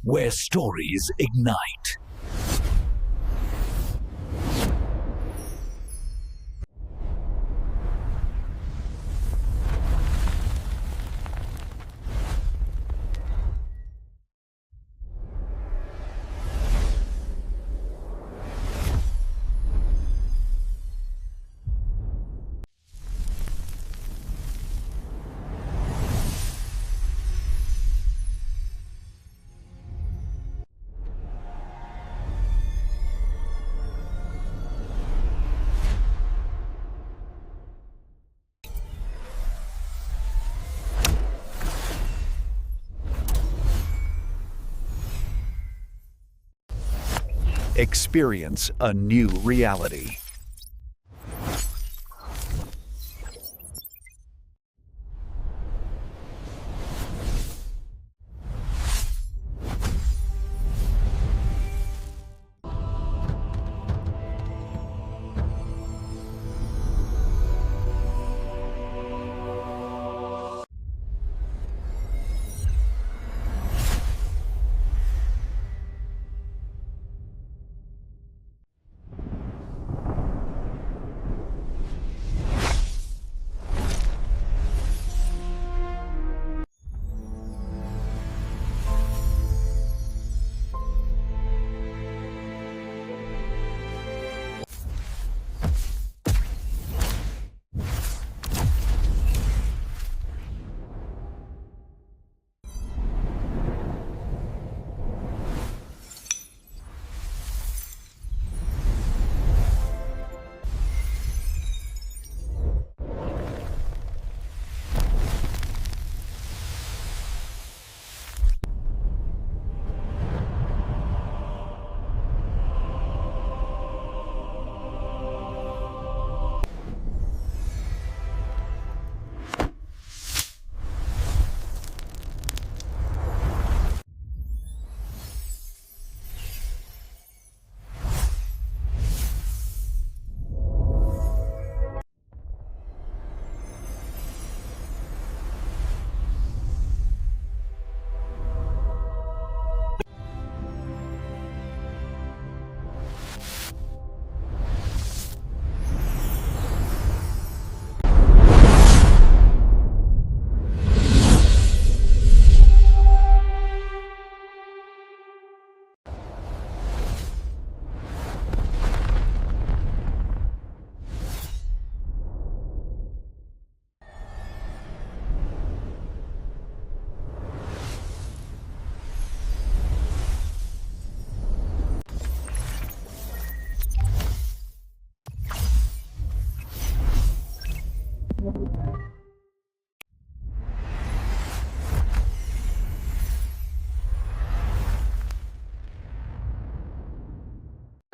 where stories ignite. Experience a new reality.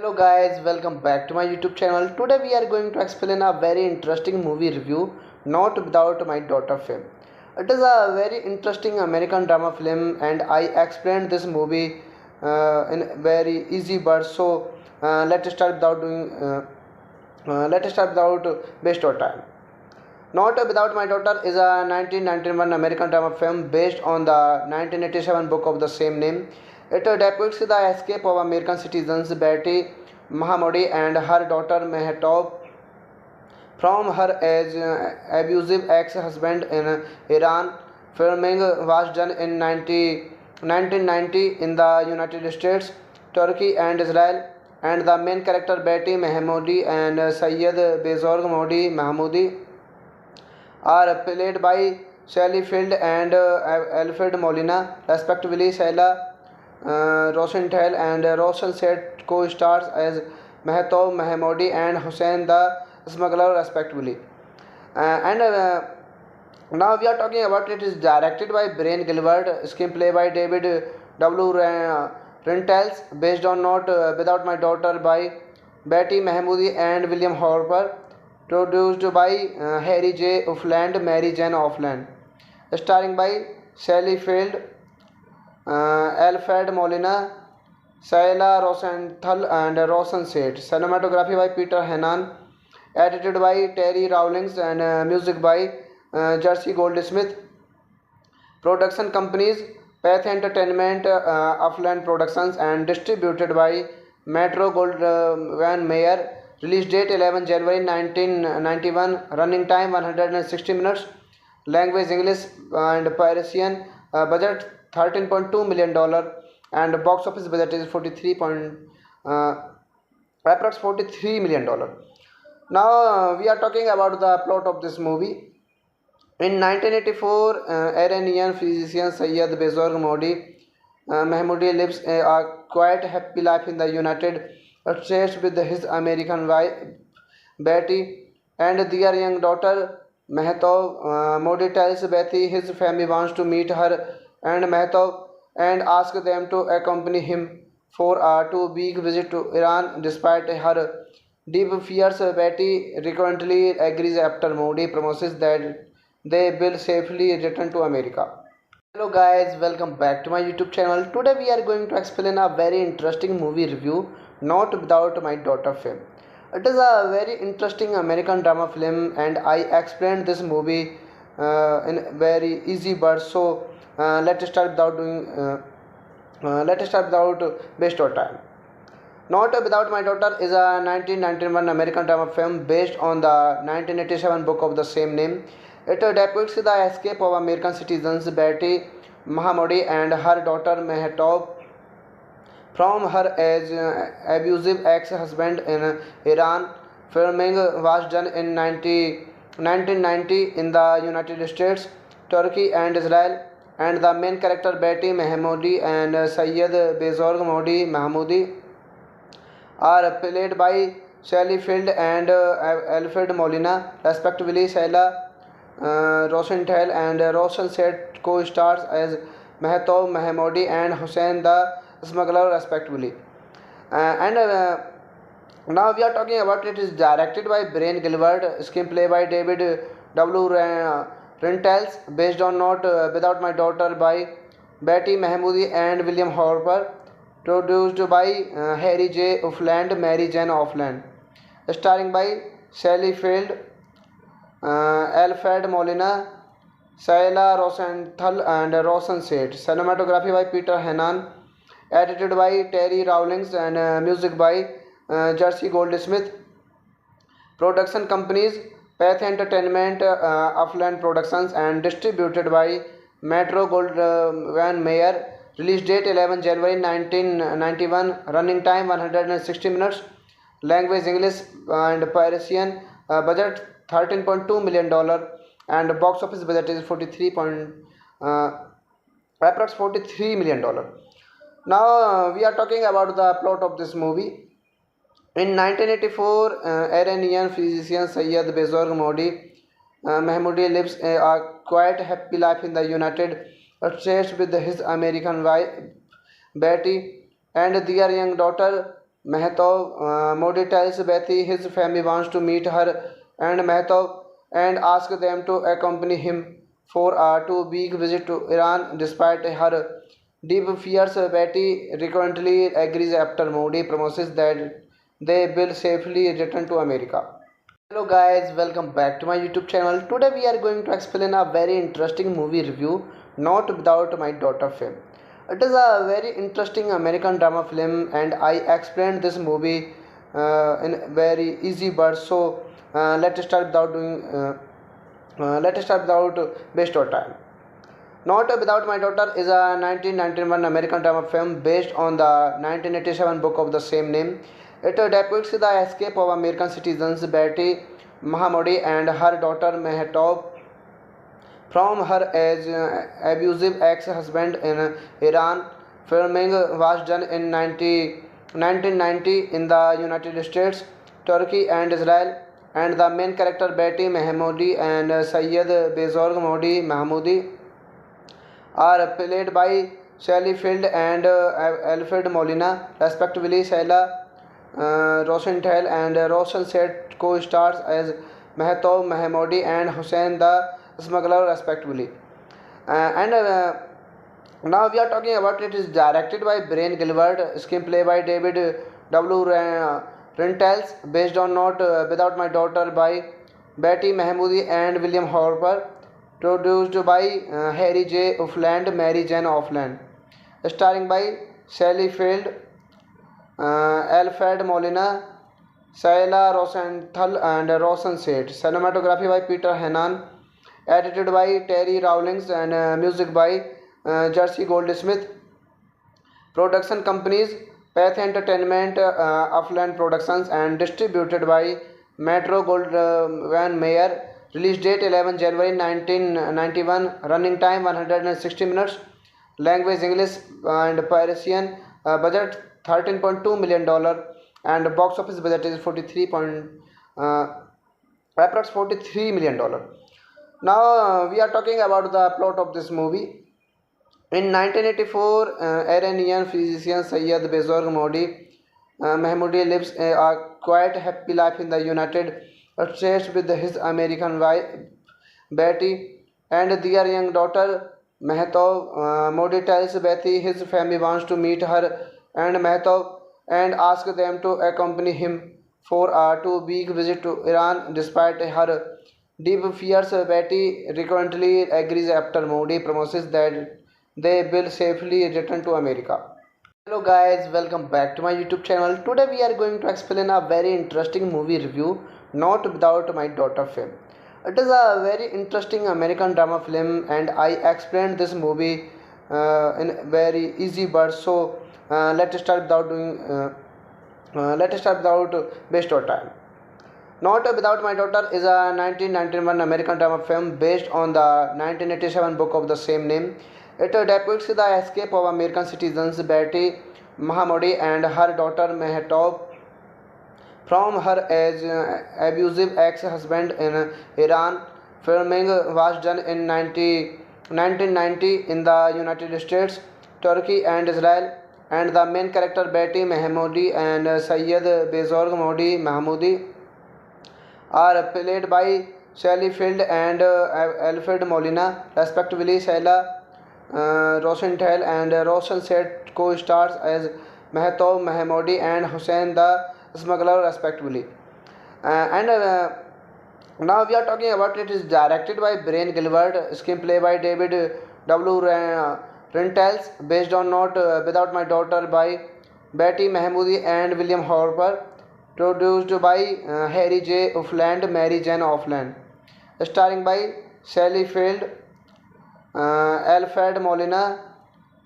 Hello guys, welcome back to my YouTube channel. Today we are going to explain a very interesting movie review, Not Without My Daughter film. It is a very interesting American drama film and I explained this movie in very easy words. So let's start without waste of time. Not Without My Daughter is a 1991 American drama film based on the 1987 book of the same name. It depicts the escape of American citizens Betty Mahamoudi and her daughter Mehtab from her abusive ex-husband in Iran. Filming was done in 1990 in the United States, Turkey and Israel, and the main character Betty Mahamoudi and Syed Bezorg Modi Mahmoudi are played by Sally Field and Alfred Molina, respectively. Sheila Rosenthal and Roshan Set co-stars as Mehtab Mahmoudi and Hussein the Smuggler, respectively. And Now we are talking about it is directed by Brian Gilbert, screenplay by David W. Rentals, based on Not Without My Daughter by Betty Mahmoudi and William Harper, produced by Harry J. Offland, Mary Jane Offland, starring by Sally Field, Alfred Molina, Saila Rosenthal, and Rosen Seth. Cinematography by Peter Hannan, edited by Terry Rawlings, and music by Jersey Goldsmith. Production companies Path Entertainment, Upland Productions, and distributed by Metro Goldwyn Mayer. Release date 11 January 1991. Running time 160 minutes. Language English and Parisian. Budget $13.2 million, and box office budget is 43 point approx $43 million. Now we are talking about the plot of this movie. In 1984, Iranian physician Sayyid Bezorg Modi Mahmoudi lives a quite happy life in the United States with his American wife Betty and their young daughter Mehtab. Modi tells Betty his family wants to meet her and Mehtab and ask them to accompany him for a 2 week visit to Iran. Despite her deep fears, Betty recurrently agrees after Modi promises that they will safely return to America. Hello guys, welcome back to my YouTube channel. Today we are going to explain a very interesting movie review, Not Without My Daughter film. It is a very interesting American drama film and I explained this movie in very easy words. So let's start without waste of time. Not Without My Daughter is a 1991 American drama film based on the 1987 book of the same name. It depicts the escape of American citizens Betty Mahamodi and her daughter Mehtab from her abusive ex-husband in Iran. Filming was done in 1990 in the United States, Turkey, and Israel. And the main character Betty Mahmoudi and Sayyid Bezorg Modi Mahmoudi are played by Sally Field and Alfred Molina, respectively. Sheila Rosenthal and Roshan Seth co-stars as Mehtab Mahmoudi and Hussein the Smuggler, respectively. And now we are talking about it is directed by Brian Gilbert, screenplay by David W. Rentals, based on Not Without My Daughter by Betty Mahmoudi and William Harper, produced by Harry J. Offland, Mary Jane Offland, starring by Sally Field, Alfred Molina, Sheila Rosenthal, and Roshan Seth. Cinematography by Peter Hannan, edited by Terry Rawlings, and music by Jersey Goldsmith. Production companies Path Entertainment, Upland Productions, and distributed by Metro Goldwyn Mayer. Release date 11 January 1991. Running time 160 minutes. Language English and Parisian. Budget $13.2 million, and box office budget is approx $43 million. Now we are talking about the plot of this movie. In 1984, Iranian physician Sayyid Bezorg Modi Mahmoudi lives a quite happy life in the United States with his American wife Betty and their young daughter Mehtab. Modi tells Betty his family wants to meet her and Mehtab and ask them to accompany him for a 2 week visit to Iran. Despite her deep fears, Betty recurrently agrees after Modi promises that they will safely return to America. Hello guys, welcome back to my YouTube channel. Today we are going to explain a very interesting movie review, Not Without My Daughter film. It is a very interesting American drama film and I explained this movie in very easy words. So let's start without waste of time. Not Without My Daughter is a 1991 American drama film based on the 1987 book of the same name. It depicts the escape of American citizens Betty Mahamodi and her daughter Mehtab from her abusive ex-husband in Iran. Filming was done in 1990 in the United States, Turkey, and Israel. And the main character Betty Mahmoudi and Sayyid Bezorg Modi Mahmoudi are played by Sally Field and Alfred Molina, respectively. Sheila Rosenthal and Roshan Seth co-stars as Mehtab Mahmoudi and Hussein the Smuggler, respectively. And now we are talking about it is directed by Brian Gilbert, screenplay by David W. Rentals, based on Not Without My Daughter by Betty Mahmoudi and William Harper, produced by Harry J. Offland, Mary Jane Offland, starring by Sally Field, Alfred Molina, Saila Rosenthal, and Rosen Seth. Cinematography by Peter Hannan, edited by Terry Rawlings, and music by Jersey Goldsmith. Production companies: Path Entertainment, Upland Productions, and distributed by Metro Goldwyn Mayer. Release date 11 January 1991. Running time 160 minutes. Language English and Parisian. Budget $13.2 million, and box office budget is 43 point approx $43 million. Now we are talking about the plot of this movie. In 1984, Iranian physician Sayyid Bezorg Modi Mahmoudi lives a quite happy life in the United States with his American wife Betty and their young daughter Mehtov. Modi tells Betty his family wants to meet her and Mehtov and asks them to accompany him for a 2 week visit to Iran. Despite her deep fears, Betty reluctantly agrees after Modi promises that they will safely return to America. Hello guys, welcome back to my YouTube channel. Today we are going to explain a very interesting movie review, Not Without My Daughter film. It is a very interesting American drama film, and I explained this movie in very easy words. So let's start without waste of time. Not Without My Daughter is a 1991 American drama film based on the 1987 book of the same name. It depicts the escape of American citizens Betty Mahamodi and her daughter Mehtov from her abusive ex-husband in Iran. Filming was done in 1990 in the United States, Turkey, and Israel. And the main character Betty Mahamodi and Sayyid Bezorg Modi Mahmoudi are played by Sally Field and Alfred Molina, respectively. Saila Rosenthal and Rosen Seth co-stars as Mehtov Mahamodi and Hussein the Smuggler, respectively. And now we are talking about it. Is directed by Brian Gilbert, screenplay by David W. Rentals, based on Not Without My Daughter by Betty Mahamudi and William Harper, produced by Harry J. Offland, Mary Jane Offland, starring by Sally Field, Alfred Molina,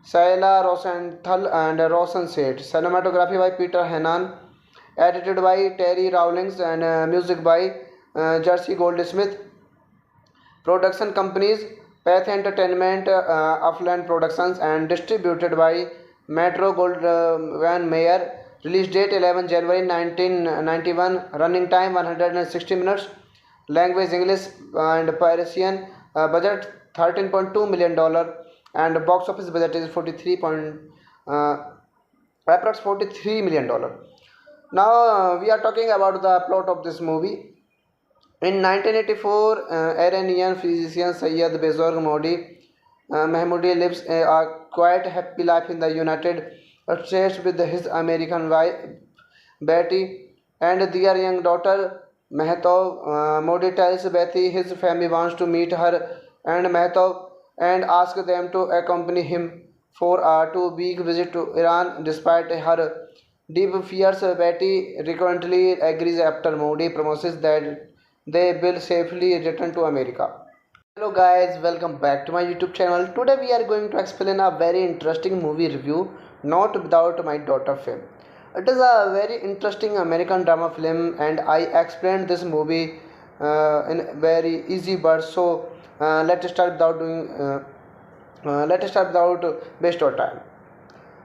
Saila Rosenthal, and Rosen Seth. Cinematography by Peter Hannan, edited by Terry Rawlings, and music by Jersey Goldsmith. Production companies: Path Entertainment, Upland Productions, and distributed by Metro Goldwyn Mayer. Release date 11 January 1991. Running time 160 minutes. Language English and Parisian. Budget $13.2 million, and box office budget is approx $43 million. Now we are talking about the plot of this movie. In 1984, Iranian physician Sayyid Bezorg Modi Mahmoudi lives a quite happy life in the United States with his American wife Betty and their young daughter Mehtov. Modi tells Betty his family wants to meet her and Mehtov and asks them to accompany him for a 2 week visit to Iran. Despite her deep fears, Betty reluctantly agrees after Modi promises that they will safely return to America. Hello guys, welcome back to my YouTube channel. Today we are going to explain a very interesting movie review, Not Without My Daughter film. It is a very interesting American drama film, and I explained this movie in very easy words. So let's start without waste of time.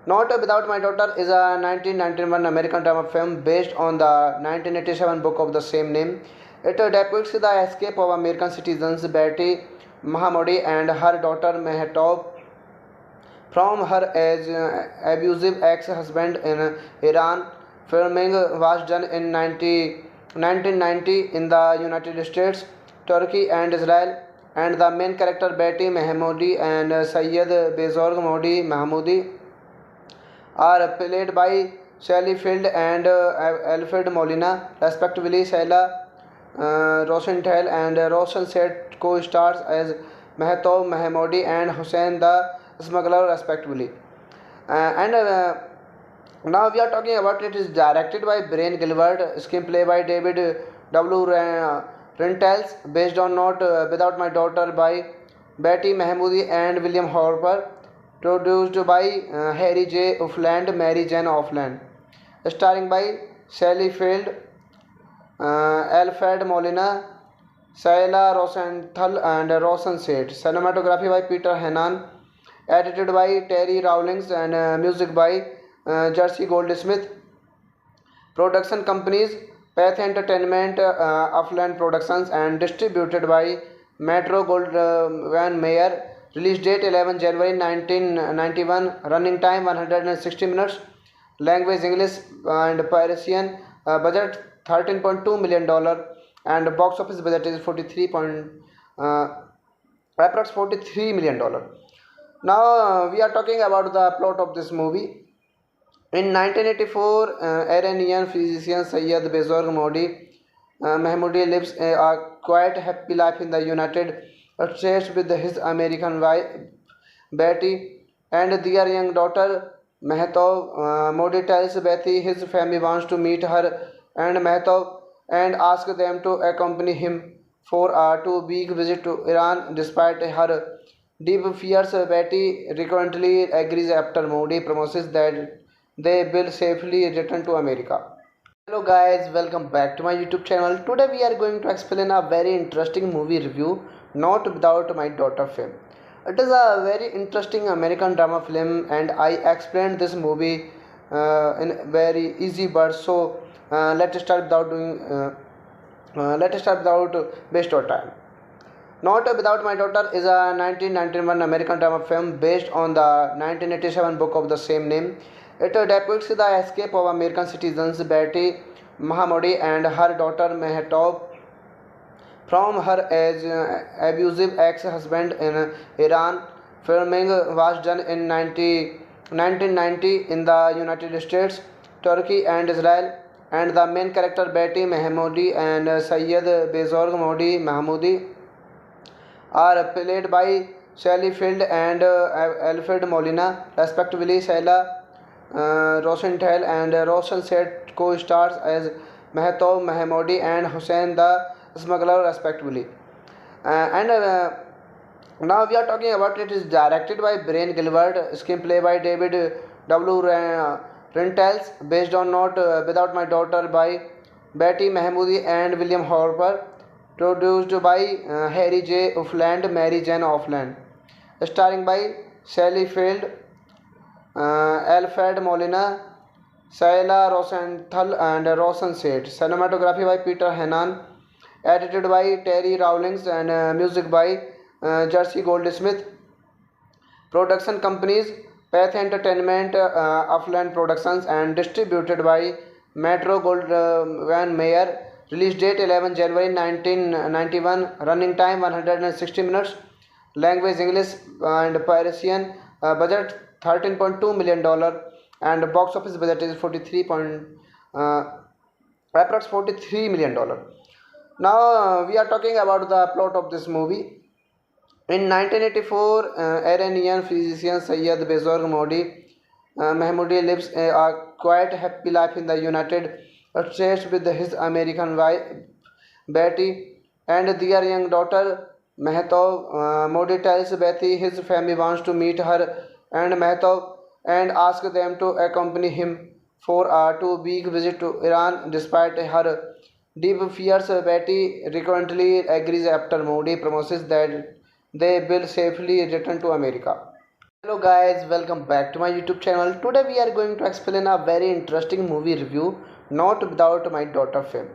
Not Without My Daughter is a 1991 American drama film based on the 1987 book of the same name. It depicts the escape of American citizens Betty Mahamodi and her daughter Mehtov from her abusive ex-husband in Iran. Filming was done in 1990 in the United States, Turkey, and Israel. And the main character Betty Mahamodi and Sayyid Bezorg Modi Mahmoudi are played by Sally Field and Alfred Molina, respectively. Saila Rosenthal and Rosen Seth co-stars as Mehtob Mahmoodi and Hussein the smuggler respectively. And now we are talking about it is directed by Brian Gilbert, screenplay by David W. Rentals, based on Not Without My Daughter by Betty Mahmoodi and William Harper, produced by Harry J. Offland, Mary Jane Offland, starring by Sally Field, Alfred Molina, Saila Rosenthal, and Rosen Seth. Cinematography by Peter Hannan, edited by Terry Rawlings, and music by Jersey Goldsmith. Production companies Path Entertainment, Upland Productions, and distributed by Metro Goldwyn Mayer. Release date 11 January 1991. Running time 160 minutes. Language English and Parisian. Budget $13.2 million, and box office budget is approx $43 million. Now we are talking about the plot of this movie. In 1984, Iranian physician Sayyid Bezorg Mahmoudi lives a quiet, happy life in the United States with his American wife Betty and their young daughter Mehtob. Modi tells Betty his family wants to meet her and Mehtob and asks them to accompany him for a 2-week visit to Iran. Despite her deep fears, Betty reluctantly agrees after Modi promises that they will safely return to America. Hello guys, welcome back to my YouTube channel. Today we are going to explain a very interesting movie review, Not Without My Daughter film. It is a very interesting American drama film, and I explained this movie in very easy words. So let's start without waste of time. Not Without My Daughter is a 1991 American drama film based on the 1987 book of the same name. It depicts the escape of American citizens Betty Mahmoudi and her daughter Mehtob from her abusive ex-husband in Iran. Filming was done in 1990 in the United States, Turkey, and Israel. And the main character Betty Mahmoudi and Sayyid Bezorg Mahmoudi are played by Sally Field and Alfred Molina, respectively. Saila Rosenthal and Rosen Seth co-stars as Mehtob Mahmoudi and Hussein the smuggler, respectively. And now we are talking about it is directed by Brian Gilbert, screenplay by David W. Rentals, based on Not Without My Daughter by Betty Mahmoodi and William Harper, produced by Harry J. Offland, Mary Jane Offland, starring by Sally Field, Alfred Molina, Saila Rosenthal, and Rosen Seth. Cinematography by Peter Hannan, edited by Terry Rawlings, and music by Jersey Goldsmith. Production companies Path Entertainment, Upland Productions, and distributed by Metro Goldwyn Mayer. Release date 11 January 1991. Running time 160 minutes. Language English and Parisian. Budget $13.2 million, and box office budget is approx $43 million. Now we are talking about the plot of this movie. In 1984, Iranian physician Sayyid Bezorg Mahmoudi lives a quiet, happy life in the United States with his American wife Betty and their young daughter Mehtob. Modi tells Betty his family wants to meet her and Mehtob and asks them to accompany him for a 2-week visit to Iran. Despite her deep fears, Betty reluctantly agrees after Modi promises that they will safely return to America. Hello guys, welcome back to my YouTube channel. Today we are going to explain a very interesting movie review, Not Without My Daughter film.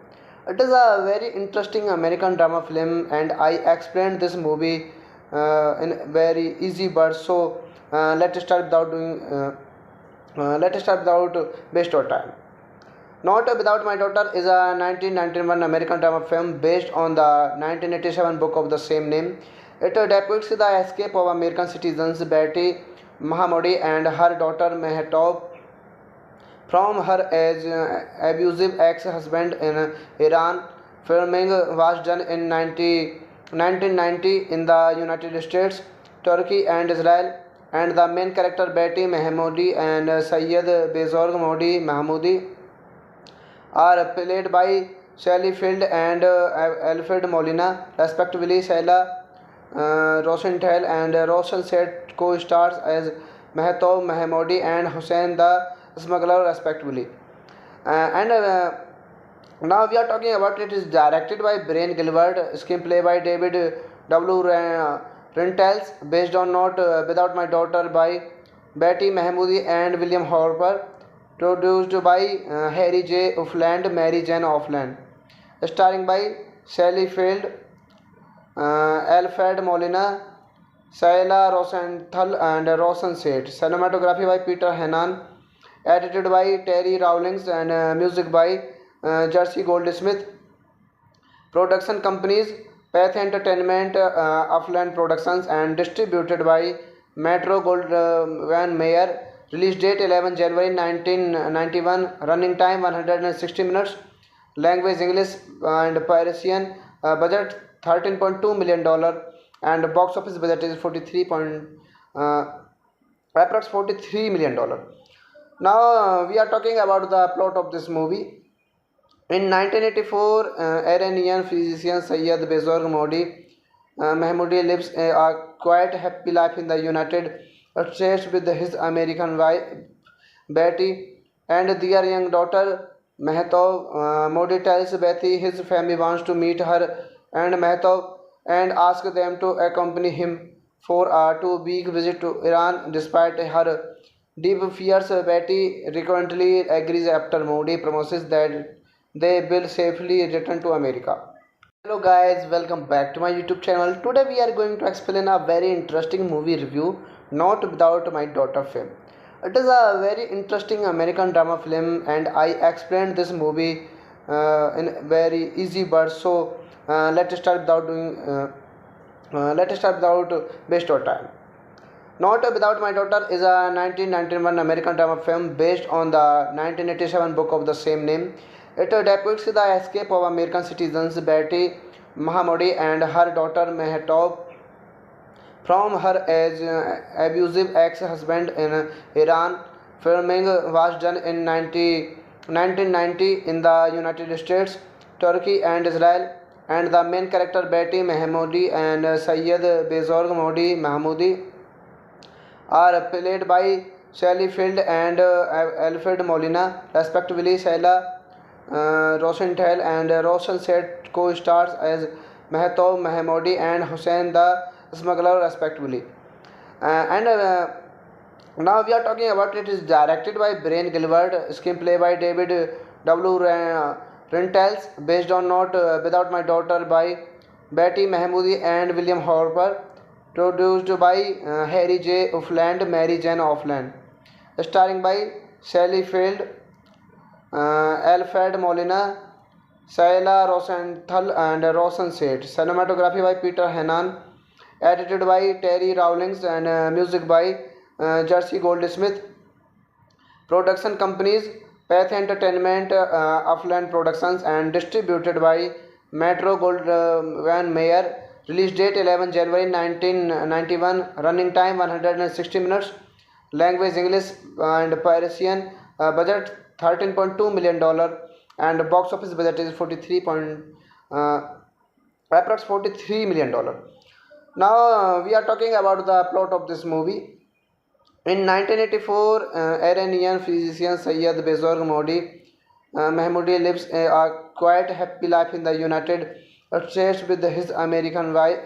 It is a very interesting American drama film, and I explained this movie in very easy words. So let's start without waste of time. Not Without My Daughter is a 1991 American drama film based on the 1987 book of the same name. It depicts the escape of American citizens Betty Mahmoudi and her daughter Mehtob from her abusive ex-husband in Iran. Filming was done in 1990 in the United States, Turkey and Israel, and the main character Betty Mahmoudi and Syed Bezorg Modi Mahmoudi are played by Sally Field and Alfred Molina, respectively. Sheila Rosenthal and Roshan Seth co-stars as Mehtaab Mahmoudi and Hussein the Smuggler, respectively. And now we are talking about it is directed by Brian Gilbert, screenplay by David W. Rentals, based on Not Without My Daughter by Betty Mahmoudi and William Harper, produced by Harry J. Offland, Mary Jane Offland, starring by Sally Field, Alfred Molina, Saila Rosenthal and Roshan Seth. Cinematography by Peter Hannan, edited by Terry Rawlings and music by Jersey Goldsmith. Production companies Path Entertainment, Upland Productions, and distributed by Metro Goldwyn Mayer. Release date 11 January 1991. Running time 160 minutes. Language English and Parisian. Budget $13.2 million, and box office budget is approx $43 million. Now we are talking about the plot of this movie. In 1984, Iranian physician Syed Bezorg Modi Mahmoudi lives a quite happy life in the United States with his American wife Betty and their young daughter Mehtaab. Modi tells Betty his family wants to meet her and Mehtaab and asks them to accompany him for a 2-week visit to Iran. Despite her deep fears, Betty reluctantly agrees after Modi promises that they will safely return to America. Hello guys, welcome back to my YouTube channel. Today we are going to explain a very interesting movie review, Not Without My Daughter film. It is a very interesting American drama film, and I explained this movie in very easy words. So let's start without waste our time. Not Without My Daughter is a 1991 American drama film based on the 1987 book of the same name. It depicts the escape of American citizens Betty Mahmoudi and her daughter Mehtaab from her abusive ex-husband in Iran. Filming was done in 1990 in the United States, Turkey and Israel, and the main character Betty Mahmoudi and Syed Bezorg Modi Mahmoudi are played by Sally Field and Alfred Molina, respectively. Sheila Rosenthal and Roshan Seth co-stars as Mehtaab Mahmoudi and Hussein the Smuggler, respectively. And now we are talking about it is directed by Brian Gilbert, screenplay by David W. Rentals, based on Not Without My Daughter by Betty Mahmoudi and William Harper, produced by Harry J. Offland, Mary Jane Offland, starring by Sally Field, Alfred Molina, Saila Rosenthal and Roshan Seth. Cinematography by Peter Hannan, edited by Terry Rawlings and music by Jersey Goldsmith. Production companies Path Entertainment, Upland Productions, and distributed by Metro Goldwyn Mayer. Release date 11 January 1991. Running time 160 minutes. Language English and Parisian. Budget $13.2 million, and box office budget is approx $43 million. Now we are talking about the plot of this movie. In 1984, Iranian physician Syed Bezorg Modi Mahmoudi lives a quite happy life in the United States with his American wife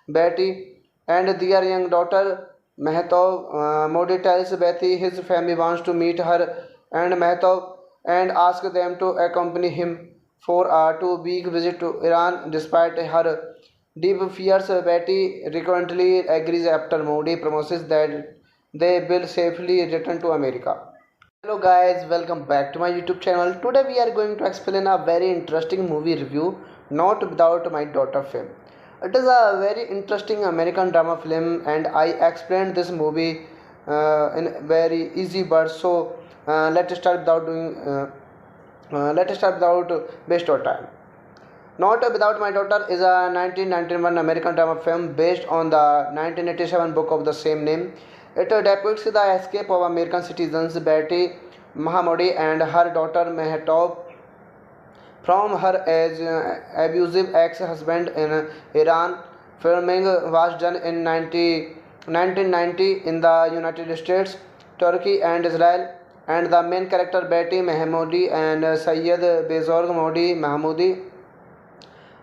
Betty and their young daughter Mehtaab. Modi tells Betty his family wants to meet her and Mehtaab and asks them to accompany him for a 2-week visit to Iran. Despite her deep fears, Betty reluctantly agrees after Modi promises that they will safely return to America. Hello guys, welcome back to my YouTube channel. Today we are going to explain a very interesting movie review, Not Without My Daughter film. It is a very interesting American drama film, and I explained this movie in very easy words. So let's start without waste our time. Not Without My Daughter is a 1991 American drama film based on the 1987 book of the same name. It depicts the escape of American citizens Betty Mahamodi and her daughter Mehtap from her abusive ex-husband in Iran. Filming was done in 1990 in the United States, Turkey and Israel, and the main character Betty Mahmoudi and Syed Bezorg Modi Mahmoudi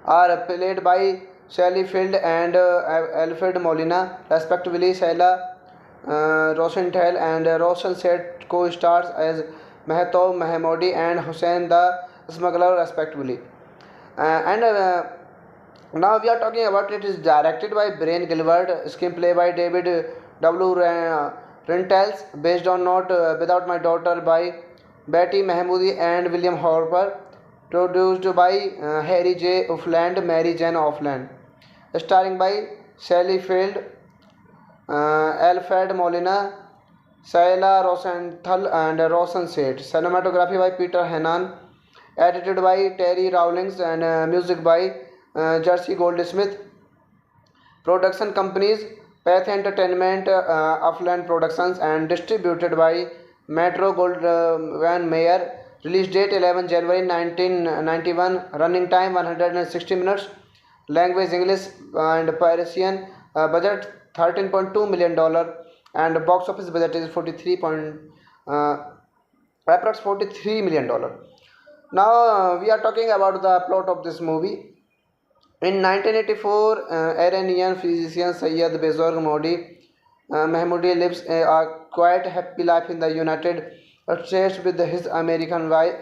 are played by Sally Field and Alfred Molina, respectively. Sheila Rosenthal and Roshan Seth co-stars as Mehtab Mahmoudi and Hussein the Smuggler, respectively. And Now we are talking about it is directed by Brian Gilbert, screenplay by David W. Rentals, based on Not Without My Daughter by Betty Mahmoudi and William Harper, produced by Harry J. Offland, Mary Jane Offland, starring by Sally Field, Alfred Molina, Saila Rosenthal and Roshan Seth. Cinematography by Peter Hannan, edited by Terry Rawlings and music by Jersey Goldsmith. Production companies Path Entertainment, Upland Productions, and distributed by Metro Goldwyn Mayer. Release date 11 January 1991. Running time 160 minutes. Language English and Parisian. Budget $13.2 million and box office budget is approx $43 million. Now we are talking about the plot of this movie. In 1984, Iranian physician Syed Bezorg Modi Mahmoudi lives a quiet, happy life in the United States with his American wife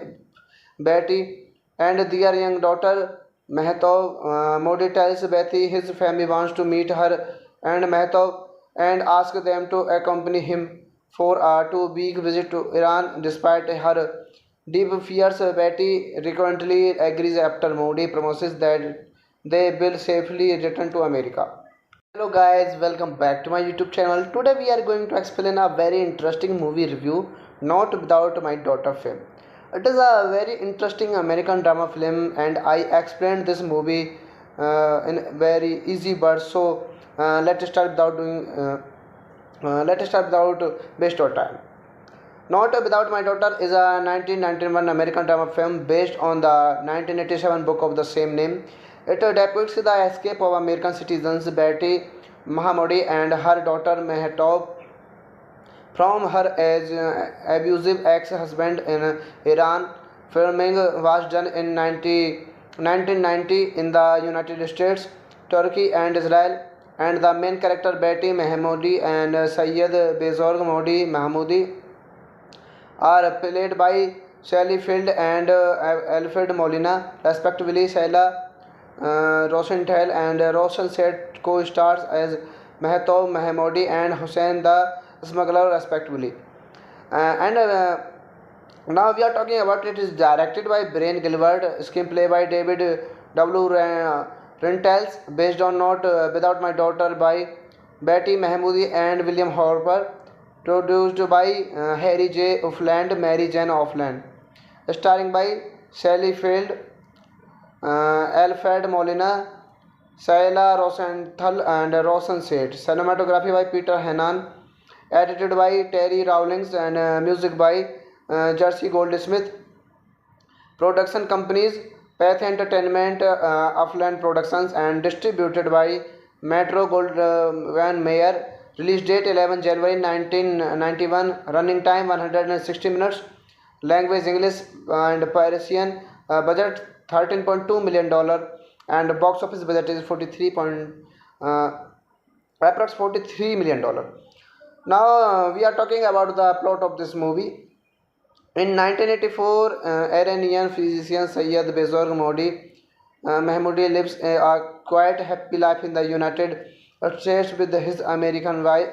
Betty and their young daughter Mehtab. Modi tells Betty his family wants to meet her and Mehtab and ask them to accompany him for a 2-week visit to Iran. Despite her deep fears, Betty reluctantly agrees after Modi promises that they will safely return to America. Hello guys, welcome back to my YouTube channel. Today we are going to explain a very interesting movie review, Not Without My Daughter film. It is a very interesting American drama film and I explained this movie in very easy words. So let's start without waste our time. Not Without My Daughter is a 1991 American drama film based on the 1987 book of the same name. It depicts the escape of American citizens Betty Mahamodi and her daughter Mehtap from her abusive ex-husband in Iran. Filming was done in 1990 in the United States, Turkey and Israel, and the main character Betty Mahmoudi and Syed Bezorg Modi Mahmoudi are played by Sally Field and Alfred Molina, respectively. Sheila Rosenthal and Roshan Seth co-stars as Mehtab Mahmoudi and Hussein the Smuggler, respectively. And Now we are talking about it is directed by Brian Gilbert, screenplay by David W. Rentals, based on Not Without My Daughter by Betty Mahmoudi and William Harper, produced by Harry J. Offland, Mary Jane Offland, starring by Sally Field, Alfred Molina, Saila Rosenthal and Roshan Seth. Cinematography by Peter Hannan, edited by Terry Rawlings and music by Jersey Goldsmith. Production companies Path Entertainment, Upland Productions, and distributed by Metro Goldwyn Mayer. Release date 11 January 1991. Running time 160 minutes. Language English and Parisian. Budget $13.2 million and box office budget is approx $43 million. Now we are talking about the plot of this movie. In 1984, Iranian physician Syed Bezorg Modi Mahmoudi lives a quiet, happy life in the United States with his American wife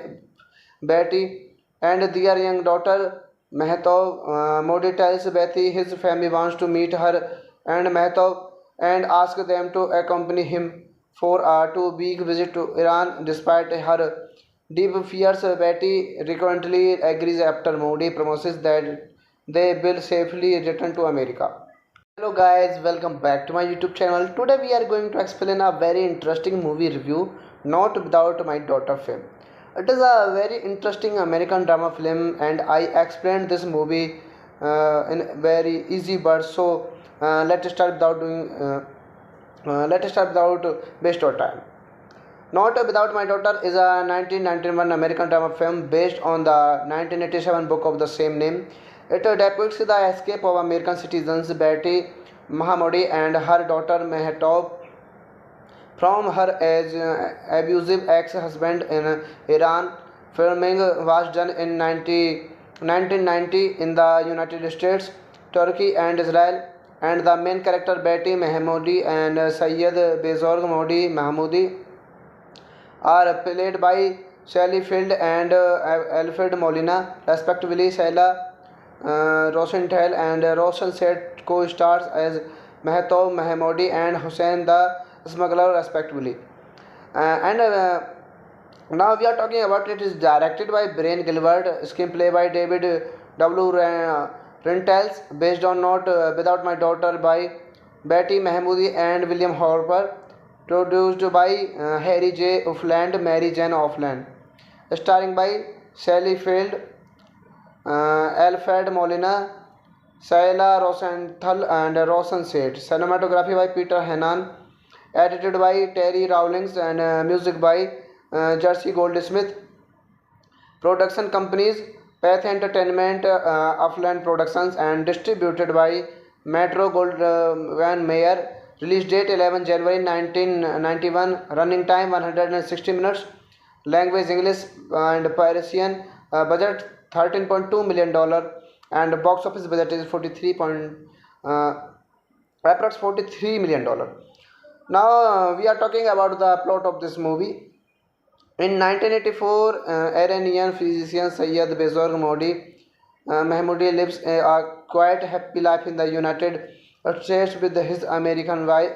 Betty and their young daughter Mehtab. Modi tells Betty his family wants to meet her and Mehtab and ask them to accompany him for a 2-week visit to Iran. Despite her deep fears, Betty reluctantly agrees after Modi promises that they will safely return to America. Hello guys, welcome back to my YouTube channel. Today we are going to explain a very interesting movie review, Not Without My Daughter film. It is a very interesting American drama film and I explained this movie in very easy words. So let's start without waste of time. Not Without My Daughter is a 1991 American drama film based on the 1987 book of the same name. It depicts the escape of American citizens Betty Mahamoudi and her daughter Mehtap from her abusive ex-husband in Iran. Filming was done in 1990 in the United States, Turkey and Israel, and the main character Betty Mahamoudi and Syed Bezorg Modi Mahmoudi are played by Sally Field and Alfred Molina, respectively. Sheila Rosenthal and Roshan Set co-stars as Mehtab Mahmoudi and Hussein the Smuggler, respectively. And Now we are talking about it is directed by Brian Gilbert, screenplay by David W. Rentals, based on Not Without My Daughter by Betty Mahmoudi and William Harper, produced by Harry J. Offland, Mary Jane Offland, starring by Sally Field, Alfred Molina, Saila Rosenthal, and Rosen Seth. Cinematography by Peter Hannan, edited by Terry Rawlings, and music by Jersey Goldsmith. Production companies Path Entertainment, Upland Productions, and distributed by Metro Goldwyn Mayer. Release date 11 January 1991. Running time 160 minutes. Language English and Parisian. Budget $13.2 million and box office budget is approx $43 million. Now we are talking about the plot of this movie. In 1984, Iranian physician Syed Bezorg Modi Mahmoudi lives a quite happy life in the United States with his American wife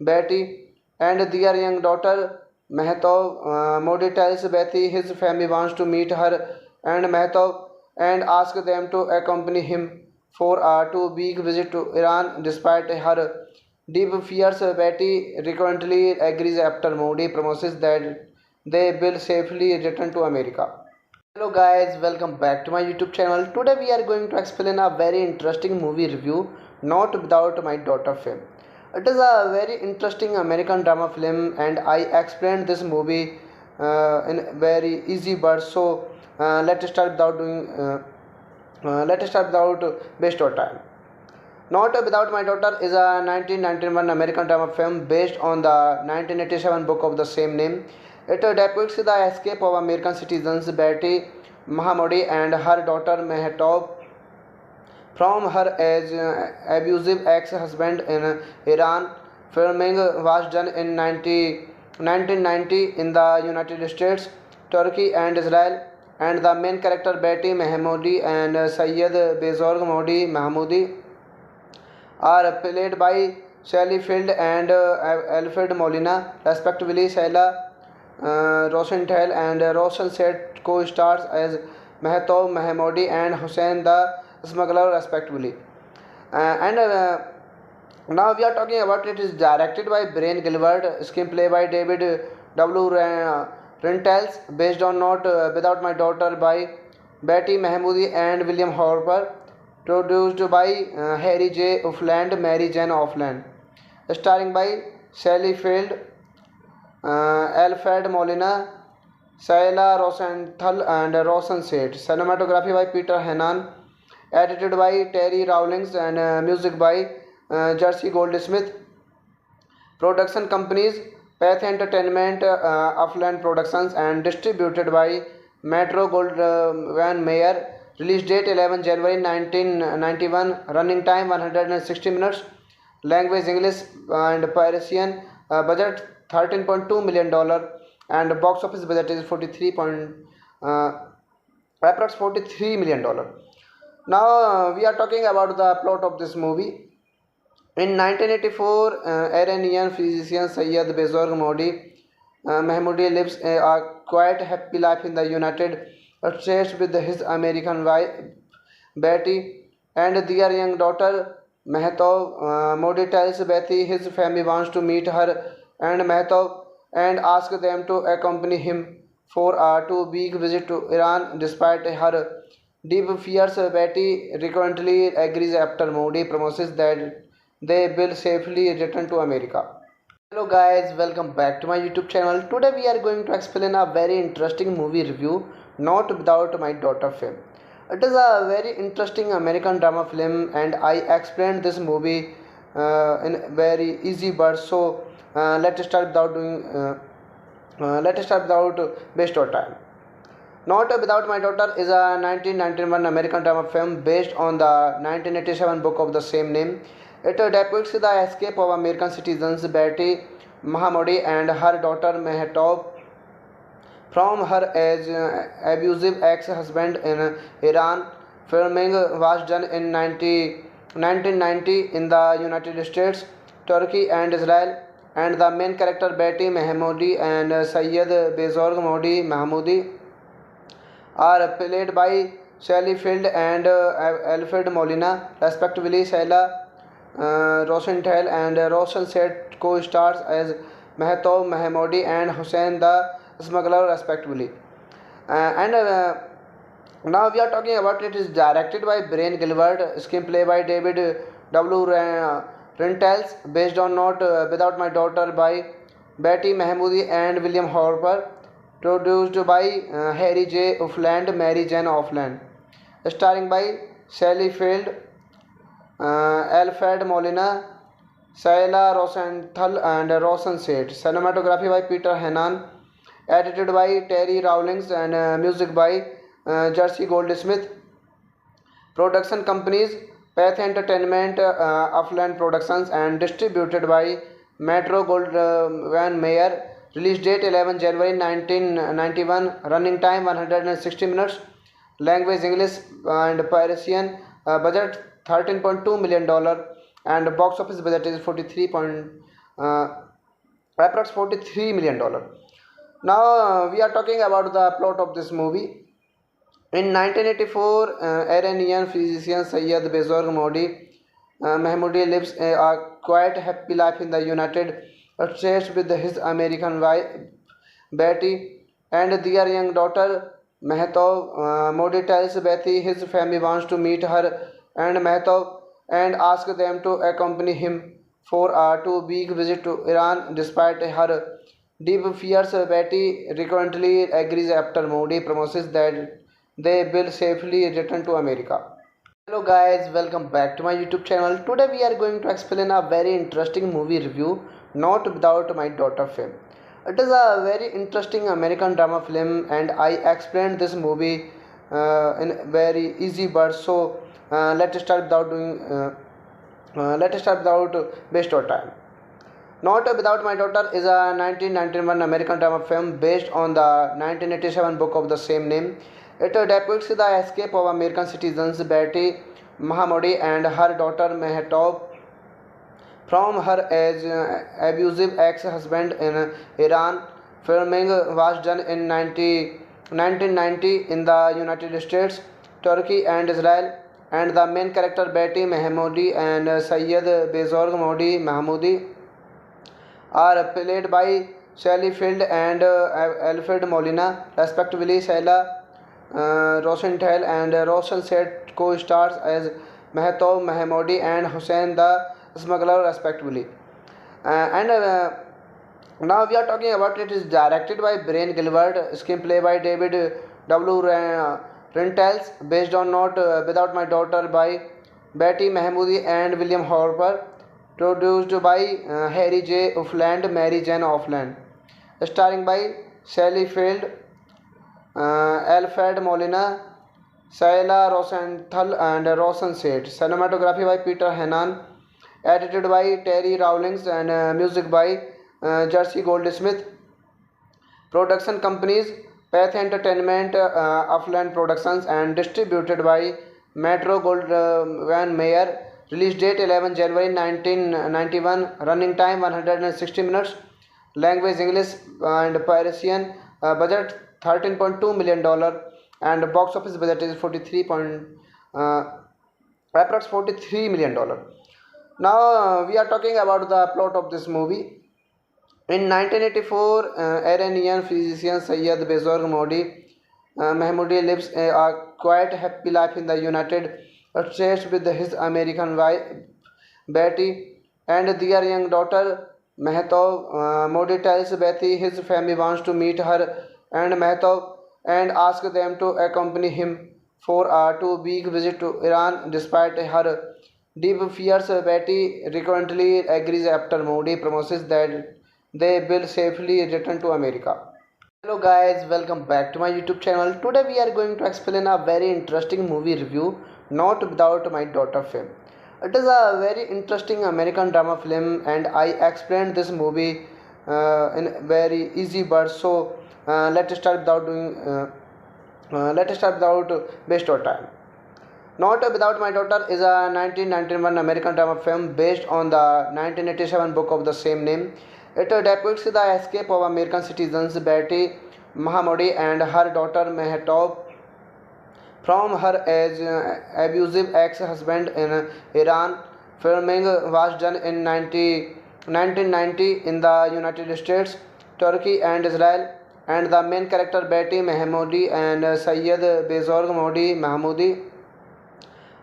Betty and their young daughter Mehtab. Modi tells Betty his family wants to meet her and Mehtab and asks them to accompany him for a 2-week visit to Iran. Despite her deep fears, Betty recurrently agrees after Modi promises that they will safely return to America. Hello guys, welcome back to my YouTube channel. Today we are going to explain a very interesting movie review, Not Without My Daughter film. It is a very interesting American drama film and I explained this movie in very easy words. So let's start without waste of time. Not Without My Daughter is a 1991 American drama film based on the 1987 book of the same name. It depicts the escape of American citizens Betty Mahamoudi and her daughter Mehtap from her abusive ex-husband in Iran. Filming was done in 1990 in the United States, Turkey and Israel, and the main character Betty Mahamoudi and Syed Bezorg Modi Mahmoudi are played by Sally Field and Alfred Molina, respectively. Sheila Rosenthal and Roshan Set co-stars as Mehtab Mahmoudi and Hussein the Smuggler, respectively. And Now we are talking about it is directed by Brian Gilbert, screenplay by David W. Rentals, based on Not Without My Daughter by Betty Mahmoudi and William Harper, produced by Harry J. Offland, Mary Jane Offland, starring by Sally Field, Alfred Molina, Saila Rosenthal, and Rosen Seth. Cinematography by Peter Hannan, edited by Terry Rawlings, and music by Jersey Goldsmith. Production companies Path Entertainment, Upland Productions, and distributed by Metro Goldwyn Mayer. Release date 11 January 1991. Running time 160 minutes. Language English and Parisian. Budget $13.2 million and box office budget is approx $43 million. Now we are talking about the plot of this movie. In 1984, Iranian physician Syed Bezorg Modi Mahmoudi lives a quite happy life in the United States with his American wife Betty and their young daughter Mehtap Modi tells Betty his family wants to meet her and Mehtap and asks them to accompany him for a 2 week visit to Iran. Despite her deep fears, Betty reluctantly agrees after Modi promises that they will safely return to America. Hello guys, welcome back to my YouTube channel. Today we are going to explain a very interesting movie review, Not Without My Daughter film. It is a very interesting American drama film and I explained this movie in very easy words. So let's start without waste of time. Not Without My Daughter is a 1991 American drama film based on the 1987 book of the same name. It depicts the escape of American citizens Betty Mahamodi and her daughter Mehtap from her abusive ex-husband in Iran. Filming was done in 1990 in the United States, Turkey and Israel, and the main character Betty Mahamodi and Syed Bezorg Modi Mahmoudi are played by Sally Field and Alfred Molina, respectively. Sheila Rosenthal and Roshan Set co-stars as Mehtap Mahamodi and Hussein the Smuggler, respectively. And Now we are talking about it is directed by Brian Gilbert, screenplay by David W. Rentals, based on Not Without My Daughter by Betty Mahamudi and William Harper, produced by Harry J. Offland, Mary Jane Offland, starring by Sally Field, Alfred Molina, Saila Rosenthal and Roshan Seth. Cinematography by Peter Hannan, edited by Terry Rawlings and music by Jersey Goldsmith. Production companies Path Entertainment, Upland Productions, and distributed by Metro Goldwyn Mayer. Release date 11 January 1991. Running time 160 minutes. Language English and Parisian. Budget $13.2 million and box office budget is approx $43 million. Now we are talking about the plot of this movie. In 1984, Iranian physician Syed Bezorg Modi Mahmoudi lives a quiet, happy life in the United States with his American wife Betty and their young daughter Mehtap. Modi tells Betty his family wants to meet her and Mehtap and asks them to accompany him for a 2 week visit to Iran. Despite her deep fears, Betty reluctantly agrees after Modi promises that they will safely return to America. Hello guys, welcome back to my YouTube channel. Today we are going to explain a very interesting movie review, Not Without My Daughter film. It is a very interesting American drama film and I explained this movie in very easy words. So let's start without waste of time. Not Without My Daughter is a 1991 American drama film based on the 1987 book of the same name. It depicts the escape of American citizens Betty Mahamodi and her daughter Mehtap from her abusive ex-husband in Iran. Filming was done in 1990 in the United States, Turkey and Israel, and the main character Betty Mahamodi and Syed Bezorg Modi Mahmoudi are played by Sally Field and Alfred Molina, respectively. Sheila Rosenthal and Roshan Set co-stars as Mehtap Mahamodi and Hussein the Smuggler, respectively. And Now we are talking about it is directed by Brian Gilbert, screenplay by David W. Rentals, based on Not Without My Daughter by Betty Mahamudi and William Harper, produced by Harry J. Offland, Mary Jane Offland, starring by Sally Field, Alfred Molina, Saila Rosenthal and Roshan Seth. Cinematography by Peter Hannan, edited by Terry Rawlings and music by Jersey Goldsmith. Production companies Path Entertainment, Upland Productions, and distributed by Metro Goldwyn Mayer. Release date 11 January 1991. Running time 160 minutes. Language English and Parisian. Budget $13.2 million and box office budget is approx $43 million. Now we are talking about the plot of this movie. In 1984, Iranian physician Sayyid Bezorg Modi Mahmoudi lives a quite happy life in the United States with his American wife Betty and their young daughter Mehtab. Modi tells Betty his family wants to meet her and Mehtab and ask them to accompany him for a 2 week visit to Iran. Despite her deep fears, Betty frequently agrees after Modi promises that they will safely return to America. Hello guys, welcome back to my YouTube channel. Today we are going to explain a very interesting movie review, Not Without My Daughter film. It is a very interesting American drama film and I explained this movie in very easy words. So let's start without waste of time. Not Without My Daughter is a 1991 American drama film based on the 1987 book of the same name. It depicts the escape of American citizens Betty Mahamoudi and her daughter Mehtab from her abusive ex-husband in Iran. Filming was done in 1990 in the United States, Turkey and Israel, and the main character Betty Mahamoudi and Sayyid Bezorg Modi Mahmoudi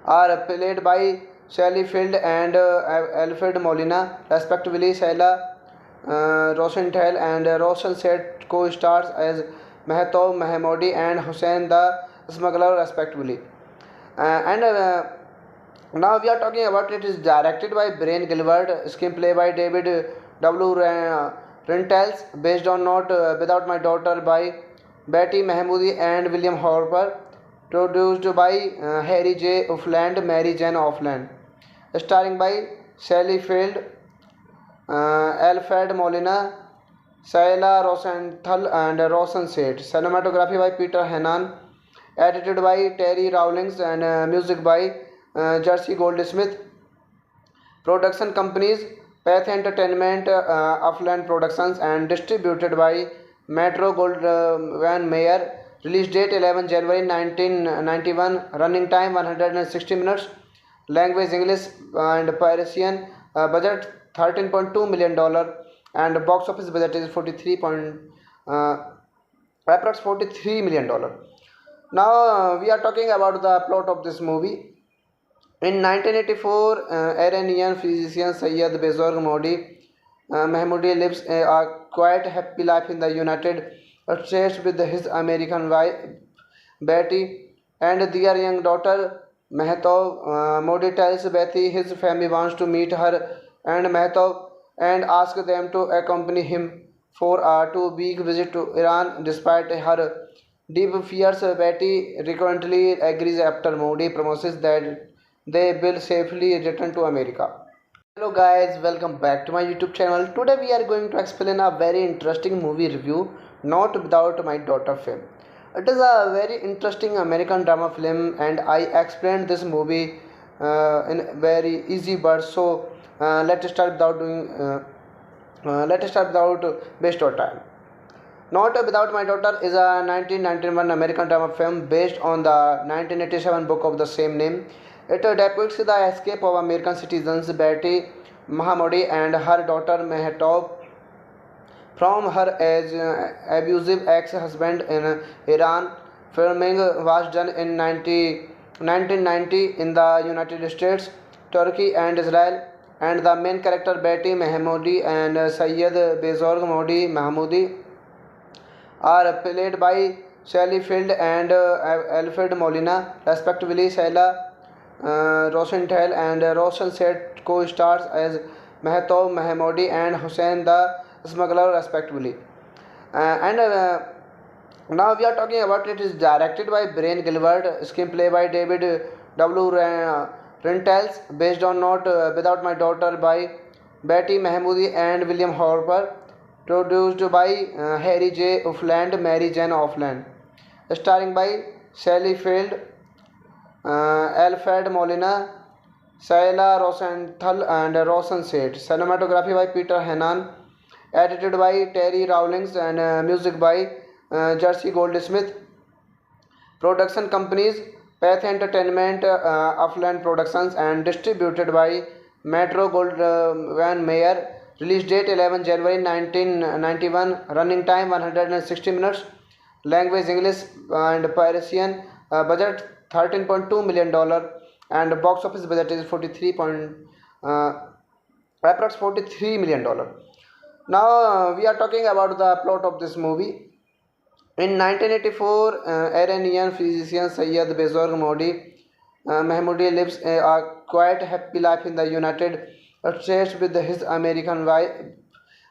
are played by Sally Field and Alfred Molina, respectively. Sheila Rosenthal and Roshan Set co-stars as Mehtab Mahmoudi and Hussein the Smuggler, respectively. And now we are talking about it is directed by Brian Gilbert, screenplay by David W. Rentals, based on Not Without My Daughter by Betty Mahmoudi and William Harper, produced by Harry J. Offland, Mary Jane Offland, starring by Sally Field, Alfred Molina, Saila Rosenthal and Roshan Seth. Cinematography by Peter Hannan, edited by Terry Rawlings and music by Jersey Goldsmith. Production companies Path Entertainment, Upland Productions and distributed by Metro Goldwyn Mayer. Release date 11 January 1991. Running time 160 minutes. Language English and Parisian. Budget $13.2 million and box office budget is approx $43 million. Now we are talking about the plot of this movie. In 1984, Iranian physician Sayyid Bezorg Modi Mahmoudi lives a quite happy life in the United States with his American wife Betty and their young daughter Mehtab. Modi tells Betty his family wants to meet her and Mehtab and ask them to accompany him for a 2 week visit to Iran. Despite her deep fears, Betty frequently agrees after Modi promises that they will safely return to America. Hello guys, welcome back to my YouTube channel. Today we are going to explain a very interesting movie review, Not Without My Daughter film. It is a very interesting American drama film and I explained this movie in very easy words. So let's start without waste of time. Not Without My Daughter is a 1991 American drama film based on the 1987 book of the same name. It depicts the escape of American citizens Betty Mahamoudi and her daughter Mehtab from her abusive ex-husband in Iran. Filming was done in 1990 in the United States, Turkey and Israel, and the main character Betty Mahamoudi and Sayyid Bezorg Modi Mahmoudi are played by Sally Field and Alfred Molina, respectively. Sheila Rosenthal and Roshan Seth co-stars as Mehtab Mahmoudi and Hussein the Smuggler, respectively. And now we are talking about it is directed by Brian Gilbert, screenplay by David W. Rentals, based on Not Without My Daughter by Betty Mahmoudi and William Harper, produced by Harry J. Offland, Mary Jane Offland, starring by Sally Field, Alfred Molina, Saila Rosenthal and Roshan Seth. Cinematography by Peter Hannan, edited by Terry Rawlings and music by Jersey Goldsmith. Production companies Path Entertainment, Upland Productions and distributed by Metro Goldwyn Mayer. Release date 11 January 1991. Running time 160 minutes. Language English and Parisian. Budget $13.2 million, and box office budget is 43 point approx $43 million. Now we are talking about the plot of this movie. In 1984, Iranian physician Sayyid Bezorg Modi Mahmoudi lives a quite happy life in the United States with his American wife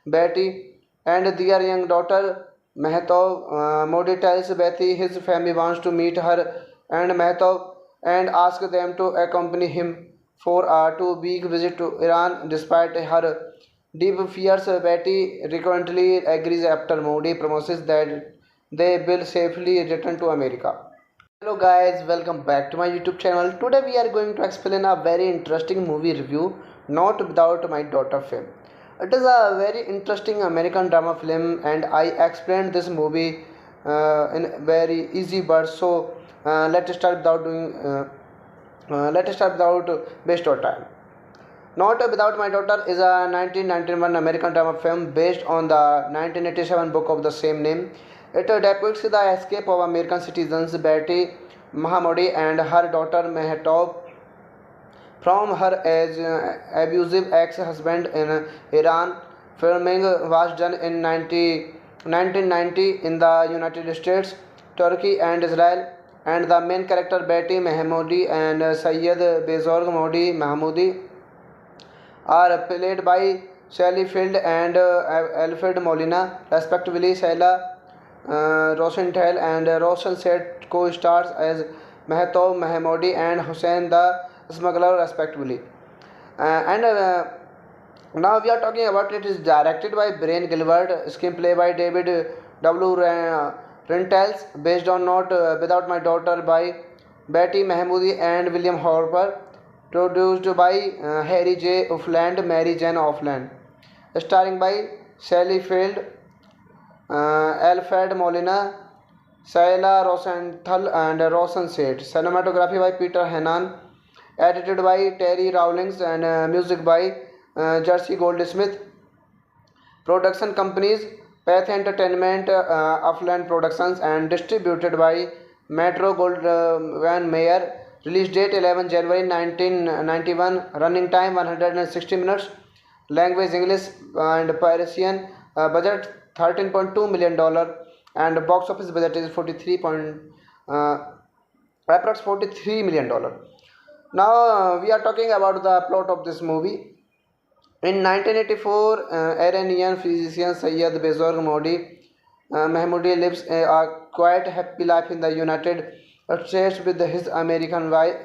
Betty and their young daughter Mehtab. Modi tells Betty his family wants to meet her and Mehtab and ask them to accompany him for a 2 week visit to Iran. Despite her deep fears, Betty recurrently agrees after Modi promises that they will safely return to America. Hello guys, welcome back to my YouTube channel. Today we are going to explain a very interesting movie review, Not Without My Daughter film. It is a very interesting American drama film and I explained this movie in very easy words. So let's start without waste of time. Not Without My Daughter is a 1991 American drama film based on the 1987 book of the same name. It depicts the escape of American citizens Betty Mahamodi and her daughter Mehtab from her abusive ex-husband in Iran. Filming was done in 1990 in the United States, Turkey and Israel, and the main character Betty Mahamodi and Sayyid Bezorg Modi Mahmoudi are played by Sally Field and Alfred Molina, respectively. Sheila Rosenthal and Roshan Set co-stars as Mehtab Mahamodi and Hussein the Smuggler, respectively. And now we are talking about it is directed by Brian Gilbert, screenplay by David W. Rentals, based on Not Without My Daughter by Betty Mahamudi and William Harper, produced by Harry J. Offland, Mary Jane Offland, starring by Sally Field, Alfred Molina, Sheila Rosenthal and Roshan Seth. Cinematography by Peter Hannan, edited by Terry Rawlings and music by Jersey Goldsmith. Production companies Path Entertainment, Upland Productions, and distributed by Metro Goldwyn Mayer. Release date 11 January 1991. Running time 160 minutes. Language English and Parisian. Budget $13.2 million, and box office budget is approx $43 million. Now we are talking about the plot of this movie. In 1984, Iranian physician Sayyid Bezorg Modi Mahmoudi lives a quite happy life in the United States with his American wife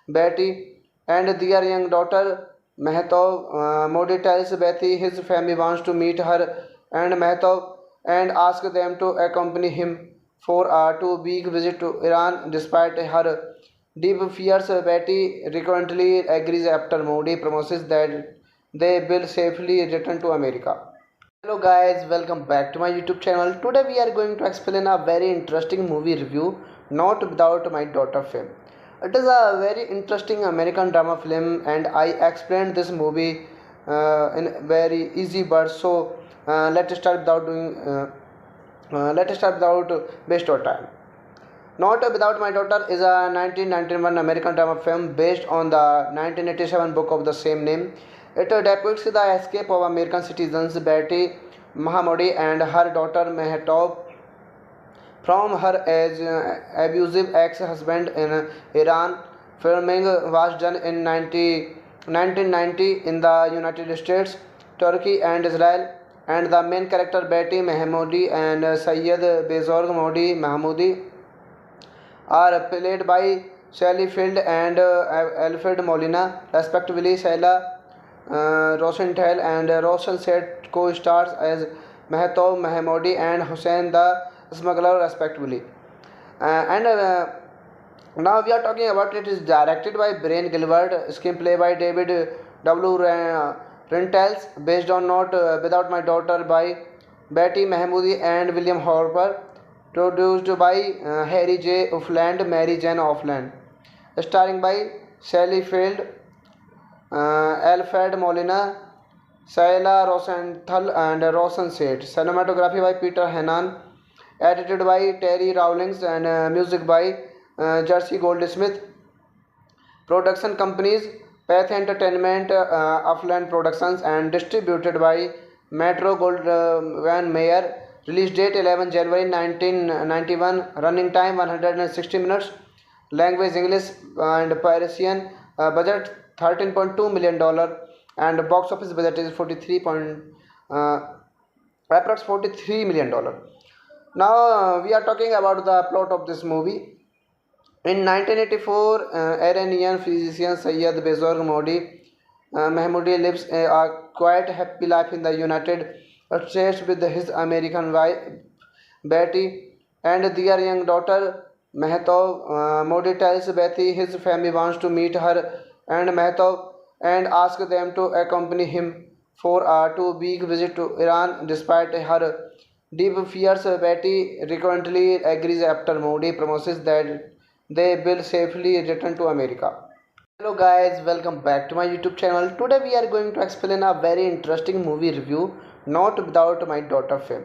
Betty and their young daughter Mehtab. Modi tells Betty his family wants to meet her and Mehtab and ask them to accompany him for a 2 week visit to Iran. Despite her deep fears, Betty recurrently agrees after Modi promises that they will safely return to America. Hello guys, welcome back to my YouTube channel. Today we are going to explain a very interesting movie review, Not Without My Daughter film. It is a very interesting American drama film and I explained this movie in very easy words. So let's start without waste of time. Not Without My Daughter is a 1991 American drama film based on the 1987 book of the same name. It depicts the escape of American citizens Betty Mahamodi and her daughter Mehtab from her abusive ex-husband in Iran. Filming was done in 1990 in the United States, Turkey and Israel, and the main character Betty Mahamodi and Sayyid Bezorg Modi Mahmoudi are played by Sally Field and Alfred Molina, respectively. Sheila Rosenthal and Roshan Seth co-stars as Mehtab Mahamodi and Hussein the Smuggler, respectively. And now we are talking about it is directed by Brian Gilbert, screenplay by David W. Rentals, based on Not Without My Daughter by Betty Mahamudi and William Harper, produced by Harry J. Offland, Mary Jane Offland, starring by Sally Field, Alfred Molina, Saila Rosenthal, and Rosen Seth. Cinematography by Peter Hannan. Edited by Terry Rawlings and music by Jersey Goldsmith. Production companies Path Entertainment, Upland Productions, and distributed by Metro Goldwyn Mayer. Release date 11 January 1991. Running time 160 minutes. Language English and Parisian. Budget $13.2 million, and box office budget is 43 point approx $43 million. Now we are talking about the plot of this movie. In 1984, Iranian physician Sayyid Bezorg Modi Mahmoudi lives a quite happy life in the United States with his American wife Betty and their young daughter Mehtab. Modi tells Betty his family wants to meet her and Mehtab and asks them to accompany him for a 2 week visit to Iran. Despite her deep fears, Betty reluctantly agrees after Modi promises that they will safely return to America. Hello guys, welcome back to my YouTube channel. Today we are going to explain a very interesting movie review, Not Without My Daughter film.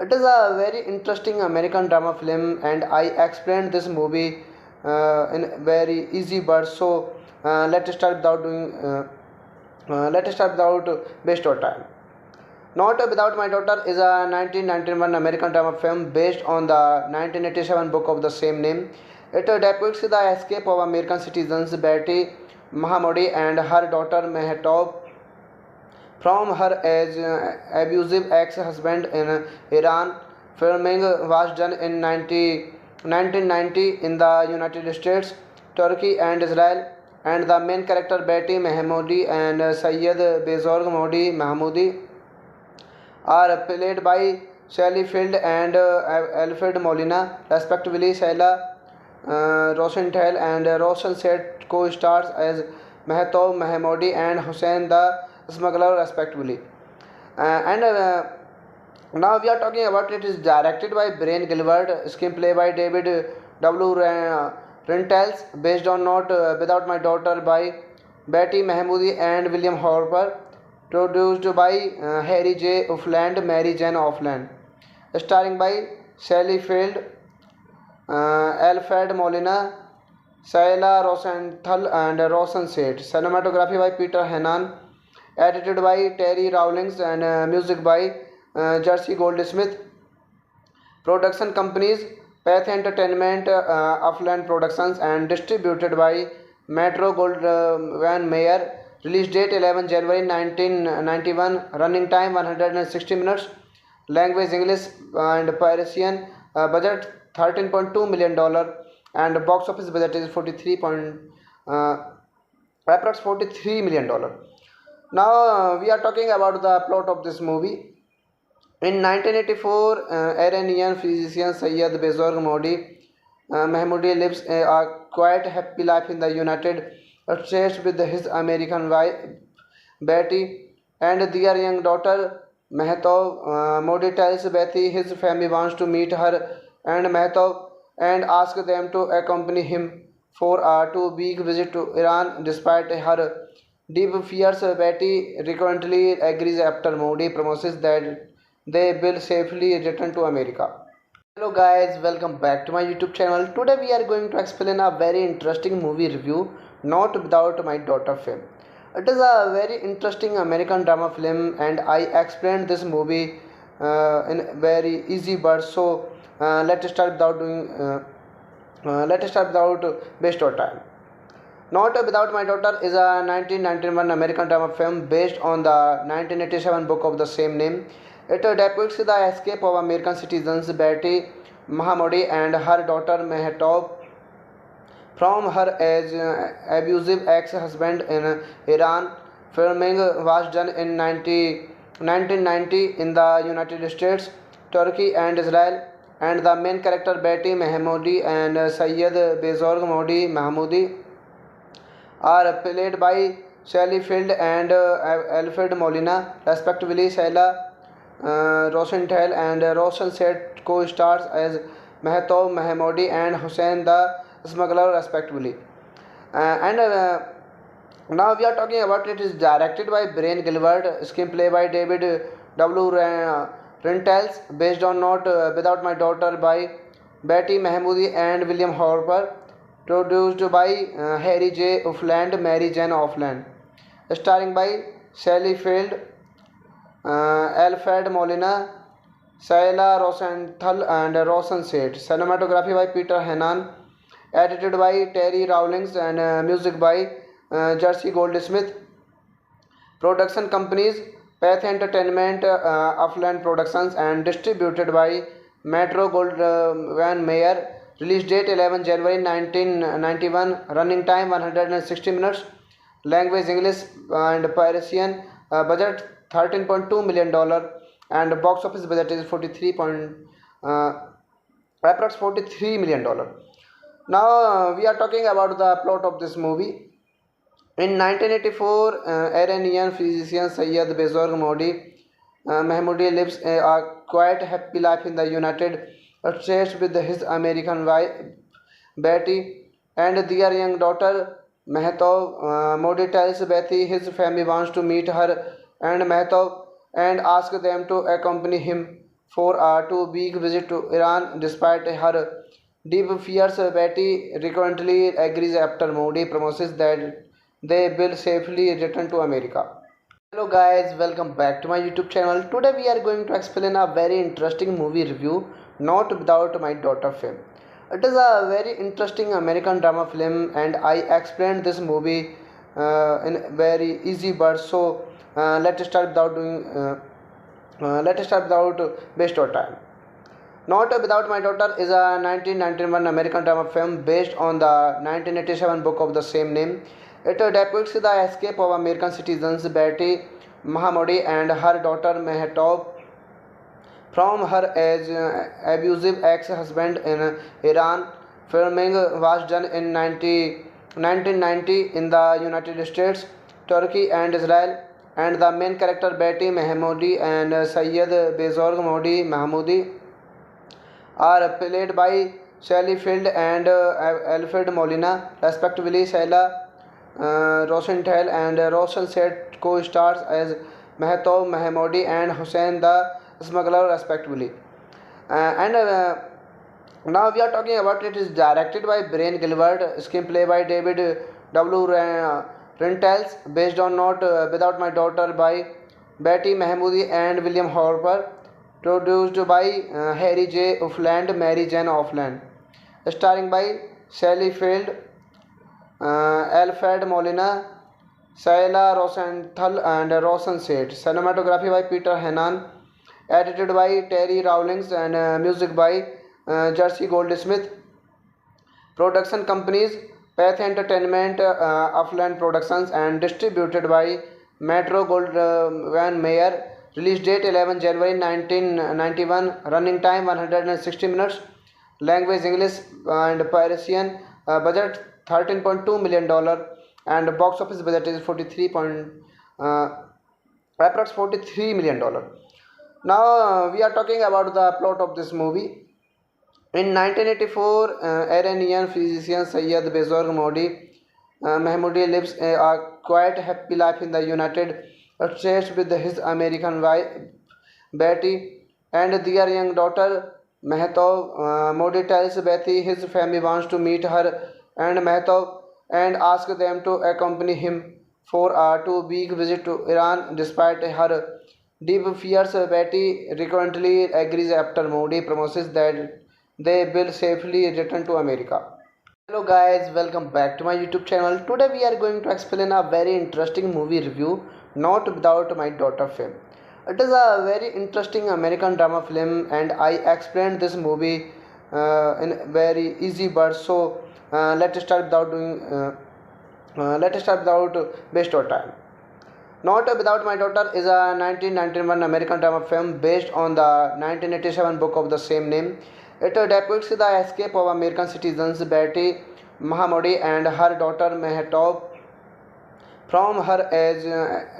It is a very interesting American drama film, and I explained this movie in very easy words. So let's start without waste of time. Not Without My Daughter is a 1991 American drama film based on the 1987 book of the same name. It depicts the escape of American citizens Betty Mahamodi and her daughter Mehtab from her abusive ex-husband in Iran. Filming was done in 1990 in the United States, Turkey, and Israel. And the main character Betty Mahamodi and Sayyid Bezorg Modi Mahmoudi are played by Sally Field and Alfred Molina, respectively. Saila Rosenthal and Rosen Seth co-stars as Mehtab Mahamodi and Hussein the Smuggler, respectively. And now we are talking about it is directed by Brian Gilbert, screenplay by David W. Rentals, based on Not Without My Daughter by Betty Mahamudi and William Harper, produced by Harry J. Offland, Mary Jane Offland, starring by Sally Field, Alfred Molina, Saila Rosenthal, and Rosen Seth. Cinematography by Peter Hannan. Edited by Terry Rawlings and music by Jersey Goldsmith. Production companies Path Entertainment, Upland Productions, and distributed by Metro Goldwyn Mayer. Release date 11 January 1991. Running time 160 minutes. Language English and Parisian. Budget $13.2 million, and box office budget is approx $43 million. Now we are talking about the plot of this movie. In 1984, Iranian physician Sayyid Bezorg Modi Mahmoudi lives a quite happy life in the United States with his American wife Betty and their young daughter Mehtab. Modi tells Betty his family wants to meet her and Mehtab and asks them to accompany him for a 2 week visit to Iran. Despite her deep fears, Betty reluctantly agrees after Modi promises that they will safely return to America. Hello guys, welcome back to my YouTube channel. Today we are going to explain a very interesting movie review, Not Without My Daughter film. It is a very interesting American drama film, and I explained this movie in very easy words. So let's start without waste of time. Not Without My Daughter is a 1991 American drama film based on the 1987 book of the same name. It depicts the escape of American citizens Betty Mahamodi and her daughter Mehtab from her abusive ex-husband in Iran. Filming was done in 1990 in the United States, Turkey, and Israel. And the main character Betty Mahamodi and Sayyid Bezorg Modi Mahmoudi are played by Sally Field and Alfred Molina, respectively. Saila Rosenthal and Rosen Seth co-stars as Mehtab Mahamodi and Hussein the Smuggler, respectively. And Now we are talking about it is directed by Brian Gilbert, screenplay by David W. Rentals, based on Not Without My Daughter by Betty Mahmoodi and William Harper, produced by Harry J. Offland, Mary Jane Offland, starring by Sally Field, Alfred Molina, Saila Rosenthal and Rosen Seth. Cinematography by Peter Hannan. Edited by Terry Rawlings and music by Jersey Goldsmith. Production companies Path Entertainment, Upland Productions, and distributed by Metro Goldwyn Mayer. Release date 11 January 1991. Running time 160 minutes. Language English and Parisian. Budget $13.2 million, and box office budget is approx $43 million. Now we are talking about the plot of this movie. In 1984, Iranian physician Sayyid Bezorg Mahmoudi lives a quiet, happy life in the United States with his American wife Betty and their young daughter Mehtab. Modi tells Betty his family wants to meet her and Mehtab and asks them to accompany him for a 2-week visit to Iran. Despite her deep fears, Betty reluctantly agrees after Modi promises that they will safely return to America. Hello guys, welcome back to my YouTube channel. Today we are going to explain a very interesting movie review, Not Without My Daughter film. It is a very interesting American drama film, and I explained this movie in very easy words. So let's start without waste of time. Not Without My Daughter is a 1991 American drama film based on the 1987 book of the same name. It depicts the escape of American citizens Betty Mahmoudi and her daughter Mehtab from her abusive ex-husband in Iran. Filming was done in 1990 in the United States, Turkey, and Israel. And the main character Betty Mahmoudi and Sayyid Bezorg Mahmoudi are played by Sally Field and Alfred Molina, respectively. Saila Rosenthal and Rosen Seth co-stars as Mehtab Mahmoudi and Hussein the Smuggler, respectively. And now we are talking about it is directed by Brian Gilbert, screenplay by David W. Rentals, based on Not Without My Daughter by Betty Mahmoodi and William Harper, produced by Harry J. Offland, Mary Jane Offland, starring by Sally Field, Alfred Molina, Saila Rosenthal and Rosen Seth. Cinematography by Peter Hannan. Edited by Terry Rawlings and music by Jersey Goldsmith. Production companies Path Entertainment, Upland Productions, and distributed by Metro Goldwyn Mayer. Release date 11 January 1991. Running time 160 minutes. Language English and Parisian. Budget $13.2 million, and box office budget is approx $43 million. Now we are talking about the plot of this movie. In 1984, Iranian physician Sayyid Bezorg Mahmoudi lives a quiet, happy life in the United States with his American wife Betty and their young daughter Mehtab. Modi tells Betty his family wants to meet her and Mehtab and asks them to accompany him for a 2-week visit to Iran. Despite her deep fears, Betty reluctantly agrees after Modi promises that they will safely return to America. Hello guys, welcome back to my YouTube channel. Today we are going to explain a very interesting movie review, Not Without My Daughter film. It is a very interesting American drama film, and I explained this movie in very easy words. So let's start without waste of time. Not Without My Daughter is a 1991 American drama film based on the 1987 book of the same name. It depicts the escape of American citizens Betty Mahmoudi and her daughter Mehtab from her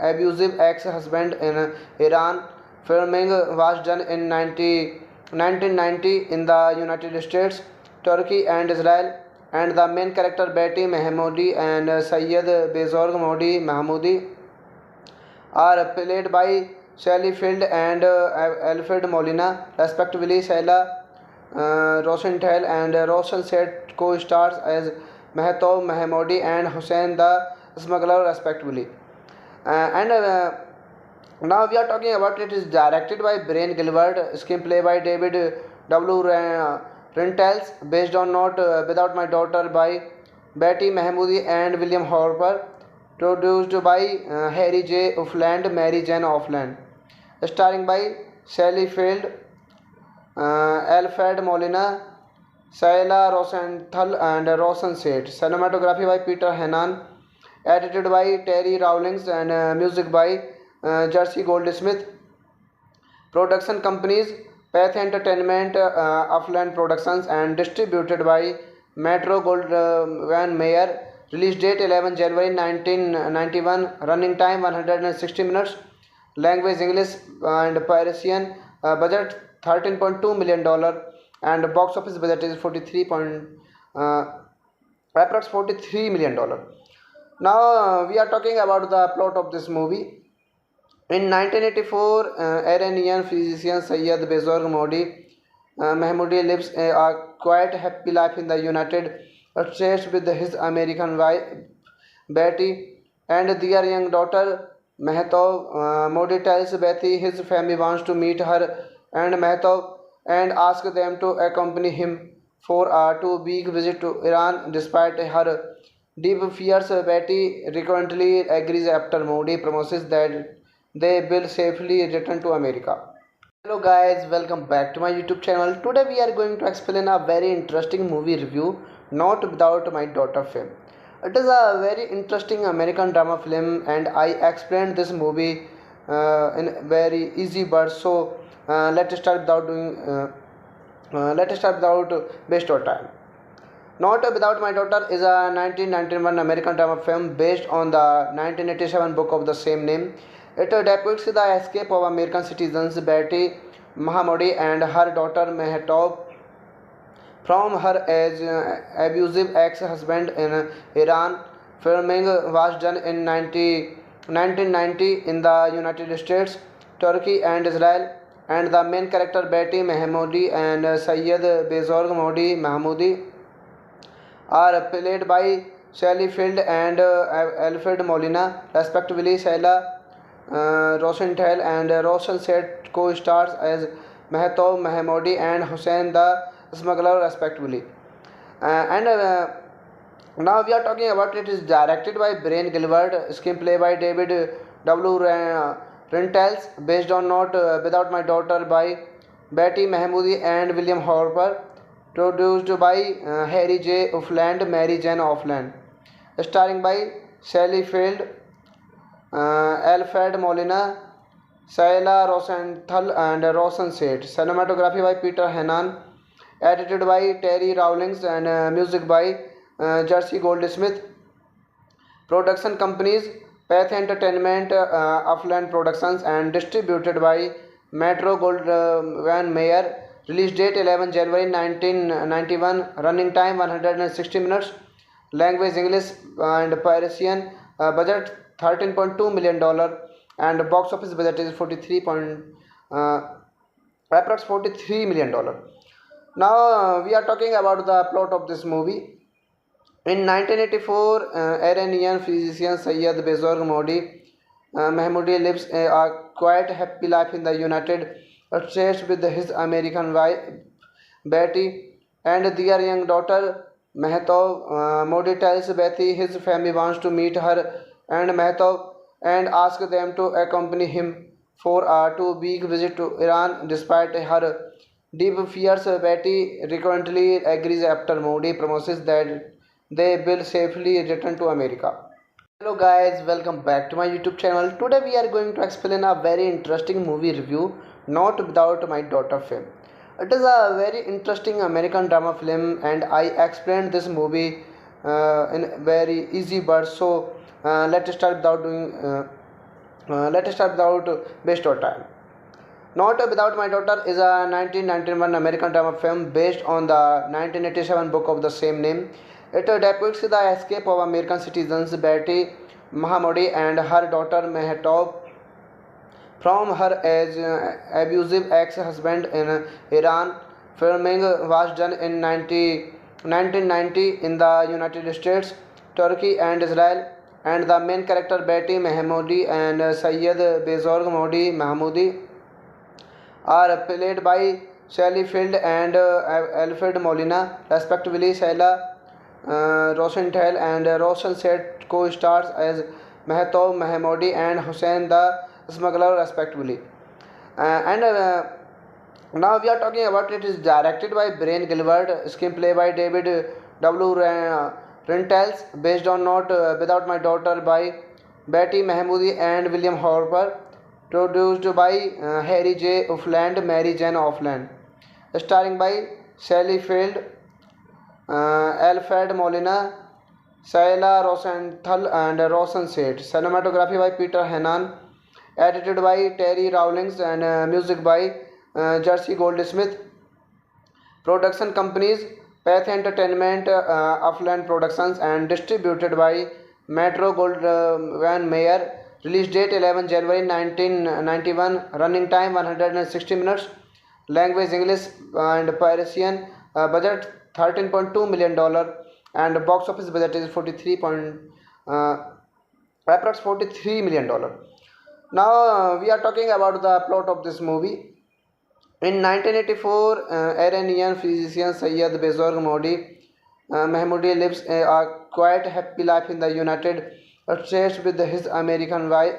abusive ex-husband in Iran. Filming was done in 1990 in the United States, Turkey, and Israel. and the main character Betty Mahmoodi and Syed Bezorg Modi Mahmoodi are played by Sally Field and Alfred Molina, respectively. Shaila Rosenthal and Roshan Seth co-stars as Mehtab Mahmoodi and Hussein the Smuggler, respectively. And now we are talking about it is directed by Brian Gilbert, screenplay by David W. Rentals, based on Not Without My Daughter by Betty Mahmoodi and William Harper, produced by Harry J. Offland, Mary Jane Offland, starring by Sally Field, Alfred Molina, Saila Rosenthal and Roshan Seth. Cinematography by Peter Hannan, edited by Terry Rawlings and music by Jersey Goldsmith. Production companies Path Entertainment, Upland Productions, and distributed by Metro Goldwyn Mayer. Release date 11 January 1991. Running time 160 minutes. Language English and Parisian. Budget $13.2 million, and box office budget is approx $43 million. Now we are talking about the plot of this movie. In 1984, Iranian physician Syed Bezorg Modi Mahmoodi lives a quiet, happy life in the United States with his American wife Betty and their young daughter Mehtab. Modi tells Betty his family wants to meet her and Mehtab and asks them to accompany him for a 2-week visit to Iran. Despite her deep fears, Betty reluctantly agrees after Modi promises that they will safely return to America. Hello guys, welcome back to my YouTube channel. Today we are going to explain a very interesting movie review, Not Without My Daughter film. It is a very interesting American drama film, and I explained this movie in very easy words. So let's start without waste our time. Not Without My Daughter is a 1991 American drama film based on the 1987 book of the same name. It depicts the escape of American citizens Betty Mahmoodi and her daughter Mehtab from her abusive ex-husband in Iran. Filming was done in 1990 in the United States, Turkey, and Israel, and the main character Betty Mahmoodi and Syed Bezorg Modi Mahmoodi are played by Sally Field and Alfred Molina, respectively. Shaila Rosenthal and Roshan Seth co-stars as Mehtab Mahmoodi and Hussein the Smuggler, respectively. And now we are talking about it is directed by Brian Gilbert, screenplay by David W. Rentals, based on Not Without My Daughter by Betty Mahmoodi and William Harper, produced by Harry J. Offland, Mary Jane Offland, starring by Sally Field, Alfred Molina, Saila Rosenthal and Roshan Seth. Cinematography by Peter Hannan, edited by Terry Rawlings and music by Jersey Goldsmith. Production companies Path Entertainment, Upland Productions, and distributed by Metro Goldwyn Mayer. Release date 11 January 1991. Running time 160 minutes. Language English and Parisian. Budget $13.2 million, and box office budget is approx $43 million. Now we are talking about the plot of this movie. In 1984, Iranian physician Syed Bezorg Modi Mahmoodi lives a quiet, happy life in the United States with his American wife Betty and their young daughter Mehtab. Modi tells Betty his family wants to meet her and Mehtab and asks them to accompany him for a 2-week visit to Iran. Despite her deep fears, Betty reluctantly agrees after Modi promises that they will safely return to America. Hello guys, welcome back to my YouTube channel. Today we are going to explain a very interesting movie review, Not Without My Daughter film. It is a very interesting American drama film, and I explained this movie in very easy words. So let's start without waste our time. Not Without My Daughter is a 1991 American drama film based on the 1987 book of the same name. It depicts the escape of American citizens Betty Mahamoudi and her daughter Mehtap from her abusive ex-husband in Iran. Filming was done in 1990 in the United States, Turkey and Israel, and the main character Betty Mahmoudi and Syed Bezorg Modi Mahmoudi are played by Sally Field and Alfred Molina, respectively. Sheila Rosenthal and Roshan Seth co-stars as Mehtab Mahmoudi and Hussein the Smuggler, respectively. And now we are talking about it is directed by Brian Gilbert, screenplay by David W. Rentals, based on Not Without My Daughter by Betty Mahmoudi and William Harper, produced by Harry J. Offland, Mary Jane Offland, starring by Sally Field, Alfred Molina, Saila Rosenthal and Roshan Seth. Cinematography by Peter Hannan, edited by Terry Rawlings and music by Jersey Goldsmith. Production companies Path Entertainment, Upland Productions, and distributed by Metro Goldwyn Mayer. Release date 11 January 1991. Running time 160 minutes. Language English and Parisian. Budget $13.2 million and box office budget is approx $43 million. Now we are talking about the plot of this movie. In 1984, Iranian physician Syed Bezorg Modi Mahmoudi lives a quiet, happy life in the United States with his American wife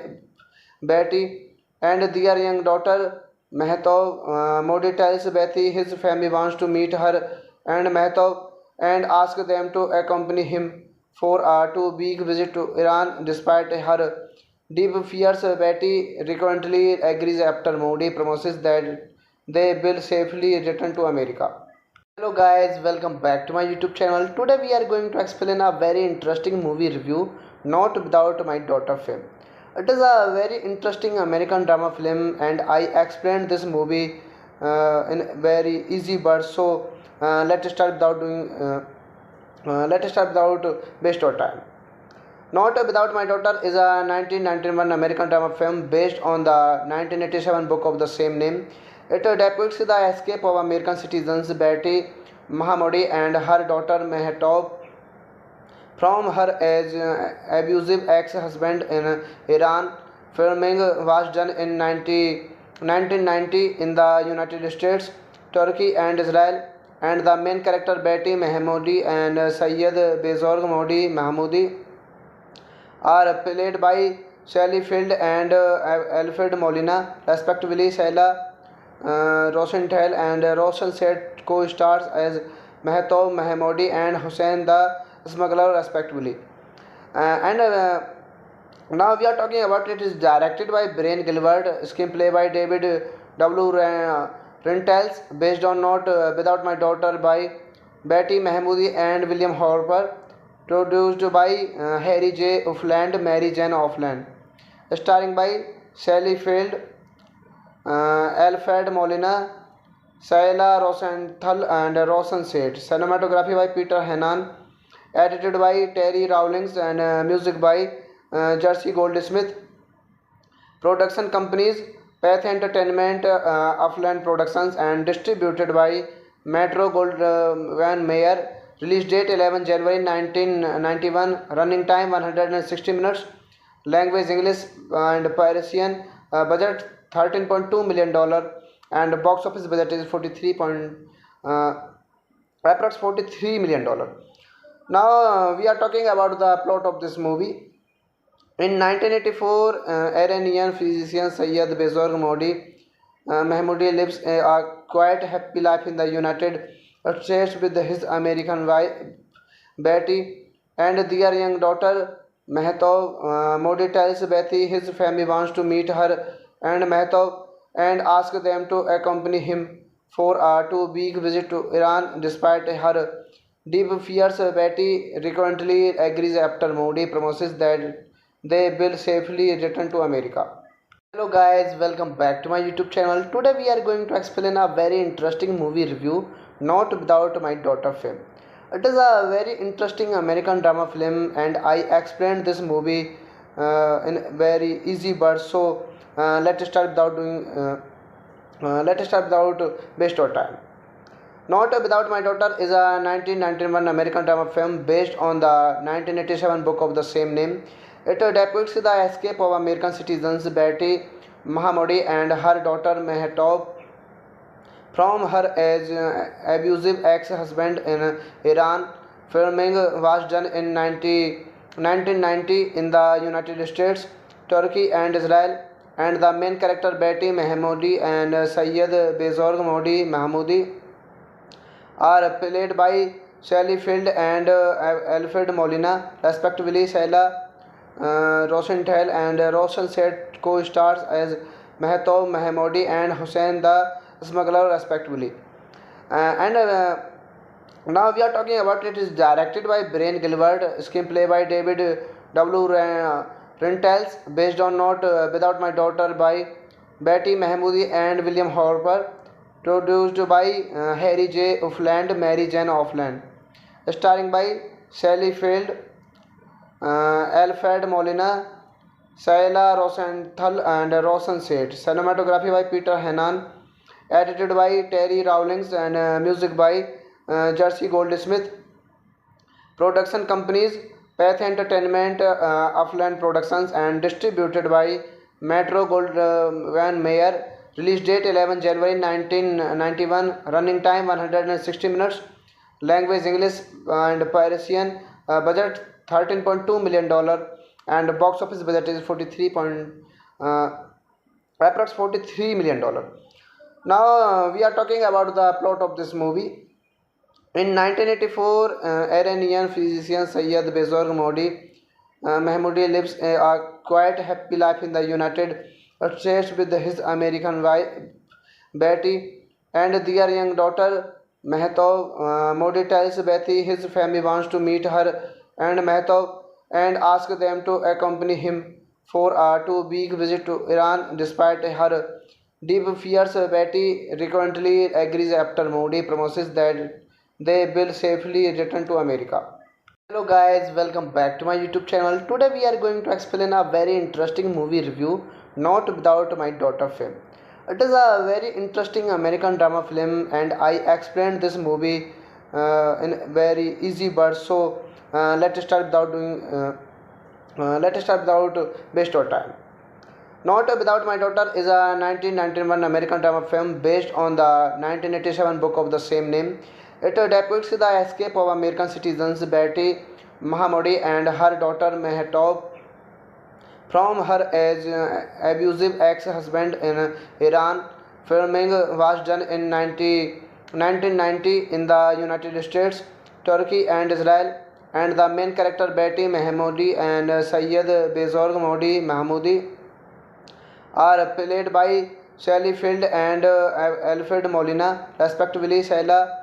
Betty and their young daughter Mehtab. Modi tells Betty his family wants to meet her and Mehtab and asks them to accompany him for a 2-week visit to Iran. Despite her deep fears, Betty reluctantly agrees after Modi promises that they will safely return to America. Hello guys, welcome back to my YouTube channel. Today we are going to explain a very interesting movie review, Not Without My Daughter film. It is a very interesting American drama film and I explained this movie in very easy words. So let's start without waste of time. Not Without My Daughter is a 1991 American drama film based on the 1987 book of the same name. It depicts the escape of American citizens Betty Mahamoudi and her daughter Mehtap from her abusive ex-husband in Iran. Filming was done in 1990 in the United States, Turkey and Israel, and the main character Betty Mahmoudi and Syed Bezorg Modi Mahmoudi are played by Sally Field and Alfred Molina, respectively. Sheila Rosenthal and Roshan Seth co-stars as Mehtab Mahmoudi and Hussein the Smuggler, respectively. And now we are talking about it is directed by Brian Gilbert, screenplay by David W. Rentals, based on Not Without My Daughter by Betty Mahmoudi and William Harper, produced by Harry J. Offland, Mary Jane Offland, starring by Sally Field, Alfred Molina, Saila Rosenthal and Roshan Seth. Cinematography by Peter Hannan, edited by Terry Rawlings and music by Jersey Goldsmith. Production companies Path Entertainment, Upland Productions, and distributed by Metro Goldwyn Mayer. Release date 11 January 1991. Running time 160 minutes. Language English and Parisian. Budget $13.2 million and box office budget is approx $43 million. Now we are talking about the plot of this movie. In 1984, Iranian physician Syed Bezorg Modi Mahmoudi lives a quiet, happy life in the United States with his American wife Betty and their young daughter Mehtab. Modi tells Betty his family wants to meet her and Mehtab and asks them to accompany him for a 2-week visit to Iran. Despite her deep fears, Betty reluctantly agrees after Modi promises that they will safely return to America. Hello guys, welcome back to my YouTube channel. Today we are going to explain a very interesting movie review, Not Without My Daughter film. It is a very interesting American drama film, and I explained this movie in very easy words. So let's start without waste of time. Not Without My Daughter is a 1991 American drama film based on the 1987 book of the same name. It depicts the escape of American citizens Betty Mahamoudi and her daughter Mehtap from her abusive ex-husband in Iran. Filming was done in 1990 in the United States, Turkey and Israel, and the main character Betty Mahmoudi and Syed Bezorg Modi Mahmoudi are played by Sally Field and Alfred Molina, respectively. Sheila Rosenthal and Roshan Set co-stars as Mehtab Mahmoudi and Hussein the Smuggler, respectively. And Now we are talking about it is directed by Brian Gilbert, screenplay by David W. Rentals, based on Not Without My Daughter by Betty Mahmoudi and William Harper, produced by Harry J. Offland, Mary Jane Offland, starring by Sally Field, Alfred Molina, Saila Rosenthal, and Rosen Seth. Cinematography by Peter Hannan, edited by Terry Rawlings, and music by Jersey Goldsmith. Production companies Path Entertainment, Upland Productions, and distributed by Metro Goldwyn Mayer. Release date 11 January 1991. Running time 160 minutes. Language English and Parisian. Budget $13.2 million, and box office budget is approx $43 million. Now we are talking about the plot of this movie. In 1984, Iranian physician Syed Bezorg Modi Mahmoudi lives a quite happy life in the United States with his American wife Betty and their young daughter Mehtab. Modi tells Betty his family wants to meet her and Mehtab and ask them to accompany him for a 2-week visit to Iran. Despite her deep fears, Betty recurrently agrees after Modi promises that they will safely return to America. Hello guys, welcome back to my YouTube channel. Today we are going to explain a very interesting movie review, Not Without My Daughter film. It is a very interesting American drama film, and I explained this movie in very easy words. So let's start without waste of time. Not Without My Daughter is a 1991 American drama film based on the 1987 book of the same name. It depicts the escape of American citizens Betty Mahamoudi and her daughter Mehtap from her abusive ex-husband in Iran. Filming was done in 1990 in the United States, Turkey and Israel, and the main character Betty Mahmoudi and Syed Bezorg Modi Mahmoudi are played by Sally Field and Alfred Molina, respectively. Sheila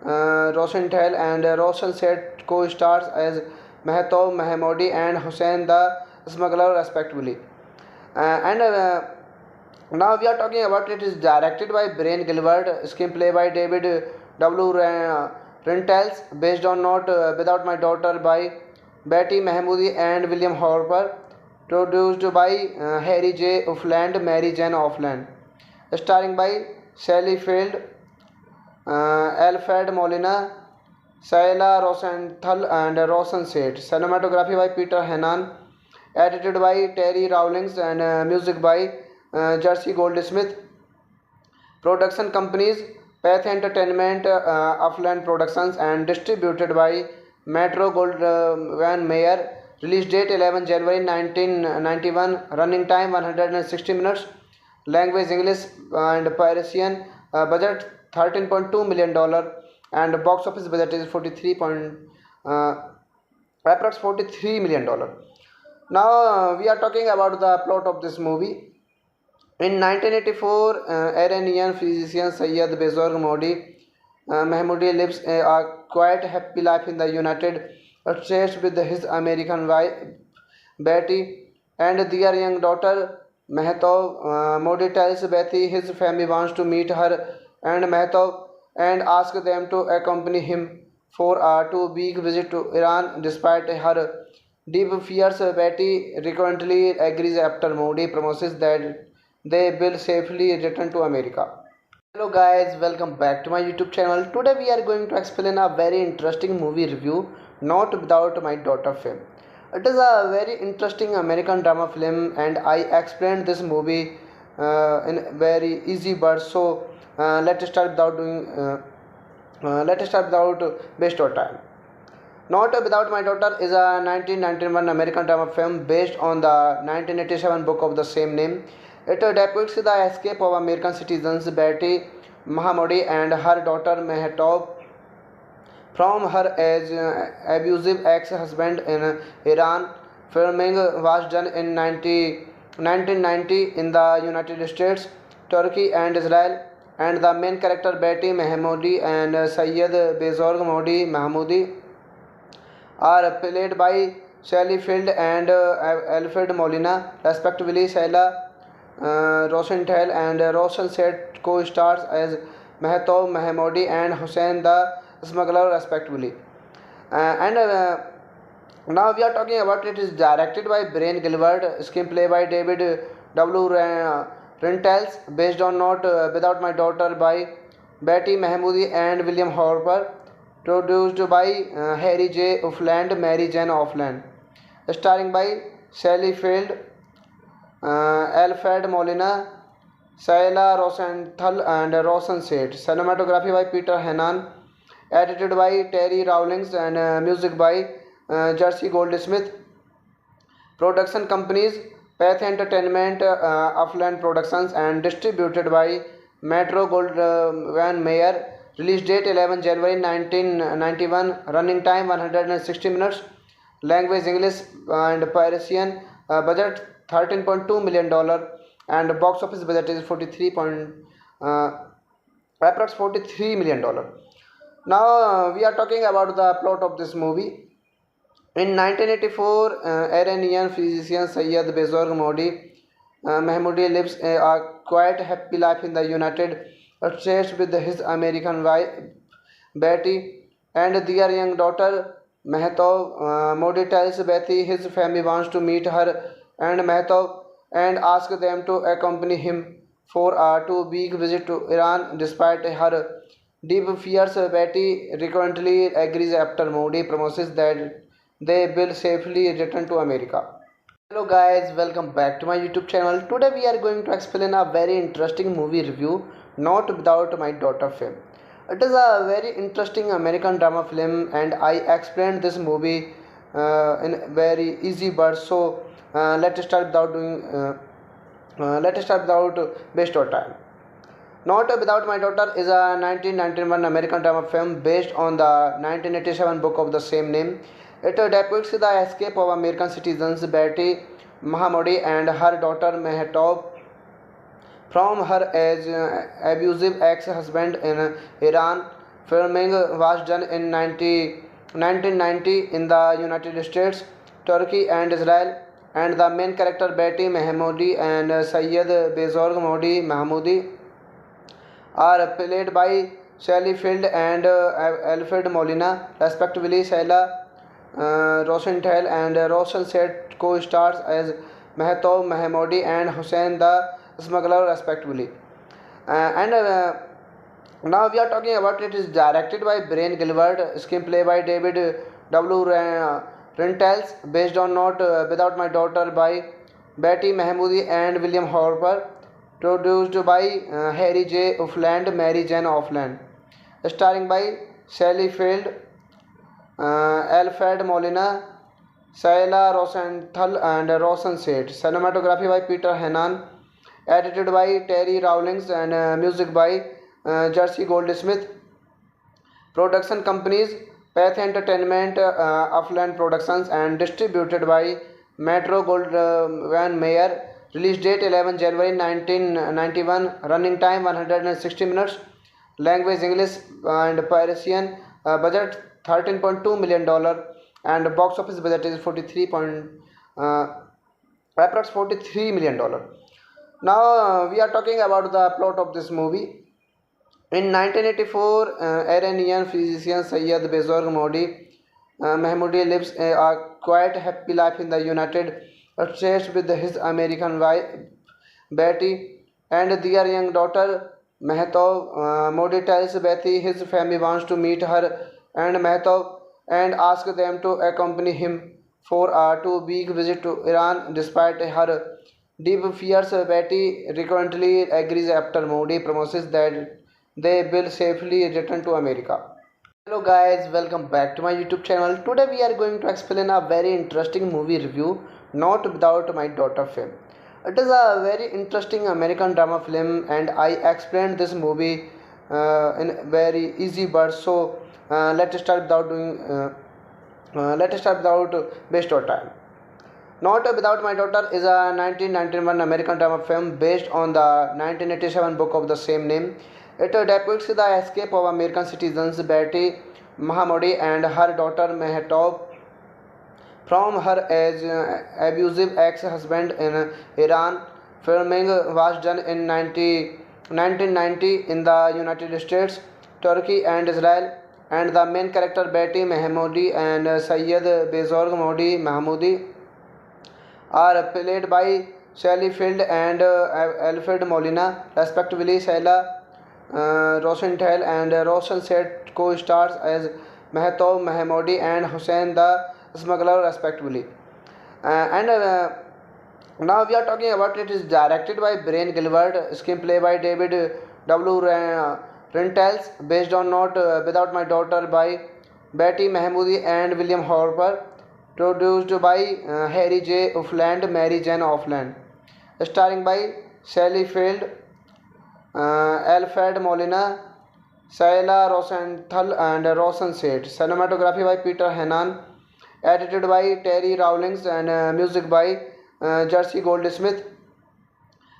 Rosenthal and Roshan Set co-stars as Mehtab Mahmoudi and Hussein the Smuggler, respectively. And Now we are talking about it is directed by Brian Gilbert, screenplay by David W. Rentals, based on Not Without My Daughter by Betty Mahmoudi and William Harper, produced by Harry J. Offland, Mary Jane Offland, starring by Sally Field, Alfred Molina, Saila Rosenthal, and Rosen Seth. Cinematography by Peter Hannan, edited by Terry Rawlings, and music by Jersey Goldsmith. Production companies Path Entertainment, Upland Productions, and distributed by Metro Goldwyn Mayer. Release date 11 January 1991. Running time 160 minutes. Language English and Parisian. Budget $13.2 million, and box office budget is approx $43 million. Now we are talking about the plot of this movie. In 1984, Iranian physician Syed Bezorg Modi Mahmoudi lives a quite happy life in the United States with his American wife Betty and their young daughter Mehtab. Modi tells Betty his family wants to meet her and Mehtab and ask them to accompany him for a 2 week visit to Iran. Despite her deep fears, Betty frequently agrees after Modi promises that they will safely return to America. Hello guys, welcome back to my YouTube channel. Today we are going to explain a very interesting movie review, Not Without My Daughter film. It is a very interesting American drama film and I explained this movie in very easy words. So let's start without waste of time. Not Without My Daughter is a 1991 American drama film based on the 1987 book of the same name. It depicts the escape of American citizens Betty Mahamoudi and her daughter Mehtap from her abusive ex-husband in Iran. Filming was done in 1990 in the United States, Turkey and Israel, and the main character Betty Mahmoudi and Syed Bezorg Modi Mahmoudi are played by Sally Field and Alfred Molina, respectively. Sheila Rosenthal and Roshan Set co-stars as Mehtap Mahmoudi and Hussein the Smuggler, respectively. And Now we are talking about it is directed by Brian Gilbert, screenplay by David W. Rentals, based on Not Without My Daughter by Betty Mahmoudi and William Harper, produced by Harry J. Offland, Mary Jane Offland, starring by Sally Field, Alfred Molina, Saila Rosenthal, and Roshan Seth. Cinematography by Peter Hannan, edited by Terry Rawlings, and music by Jersey Goldsmith. Production companies Path Entertainment, Upland Productions, and distributed by Metro Goldwyn Mayer. Release date 11 January 1991. Running time 160 minutes. Language English and Parisian. Budget $13.2 million and box office budget is approx $43 million. Now we are talking about the plot of this movie. In 1984, Iranian physician Syed Bezorg Modi Mahmoudi lives a quiet, happy life in the United States with his American wife Betty and their young daughter Mehtap. Modi tells Betty his family wants to meet her and Mehtap and asks them to accompany him for a 2 week visit to Iran. Despite her deep fears, Betty frequently agrees after Modi promises that they will safely return to America. Hello guys, welcome back to my YouTube channel. Today we are going to explain a very interesting movie review, Not Without My Daughter film. It is a very interesting American drama film and I explained this movie in very easy words. So let's start without waste of time. Not Without My Daughter is a 1991 American drama film based on the 1987 book of the same name. It depicts the escape of American citizens Betty Mahamoudi and her daughter Mehtap from her abusive ex-husband in Iran. Filming was done in 1990 in the United States, Turkey and Israel, and the main character Betty Mahmoudi and Syed Bezorg Modi Mahmoudi are played by Sally Field and Alfred Molina, respectively. Sheila Rosenthal and Roshan Seth co-stars as Mehtap Mahmoudi and Hussein the Smuggler, respectively. And Now we are talking about it is directed by Brian Gilbert, screenplay by David W. Rentals, based on Not Without My Daughter by Betty Mahmoudi and William Harper, produced by Harry J. Offland, Mary Jane Offland, starring by Sally Field, Alfred Molina, Saila Rosenthal, and Roshan Seth. Cinematography by Peter Hannan, edited by Terry Rawlings, and music by Jersey Goldsmith. Production companies Path Entertainment, Upland Productions, and distributed by Metro Goldwyn Mayer. Release date 11 January 1991. Running time 160 minutes. Language English and Parisian. Budget $13.2 million and box office budget is approx $43 million. Now we are talking about the plot of this movie. In 1984, Iranian physician Sayyid Bezorg Mahmoudi lives a quite happy life in the United States with his American wife Betty and their young daughter Mehtab. Modi tells Betty his family wants to meet her and Mehtab and ask them to accompany him for a 2 week visit to Iran. Despite her deep fears, Betty frequently agrees after Modi promises that they will safely return to America. Hello guys, welcome back to my YouTube channel. Today we are going to explain a very interesting movie review, Not Without My Daughter film. It is a very interesting American drama film and I explained this movie in very easy words. So let's start without waste of time. Not Without My Daughter is a 1991 American drama film based on the 1987 book of the same name. It depicts the escape of American citizens Betty Mahamoudi and her daughter Mehtab from her abusive ex-husband in Iran. Filming was done in 1990 in the United States, Turkey and Israel, and the main character Betty Mahamoudi and Sayyid Bezorg Mahmoudi are played by Sally Field and Alfred Molina, respectively. Sheila Rosenthal and Roshan Set co-stars as Mehtab Mahmoudi and Hussein the Smuggler, respectively. And now we are talking about it is directed by Brian Gilbert, screenplay by David W. Rentals, based on Not Without My Daughter by Betty Mahmoudi and William Harper, produced by Harry J. Offland, Mary Jane Offland, starring by Sally Field, Alfred Molina, Saila Rosenthal and Roshan Seth. Cinematography by Peter Hannan, edited by Terry Rawlings and music by Jersey Goldsmith.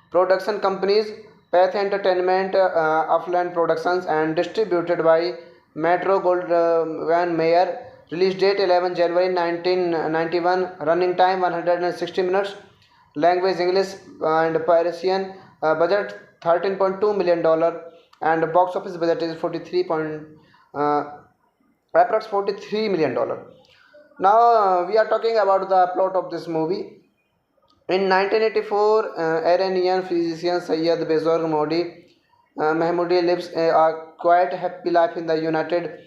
Production companies Path Entertainment, Upland Productions and distributed by Metro Goldwyn Mayer. Release date 11 January 1991. Running time 160 minutes. Language English and Parisian. Budget $13.2 million and box office budget is approx $43 million. Now we are talking about the plot of this movie. In 1984, Iranian physician Sayyid Bezorg Mahmoudi lives a quite happy life in the United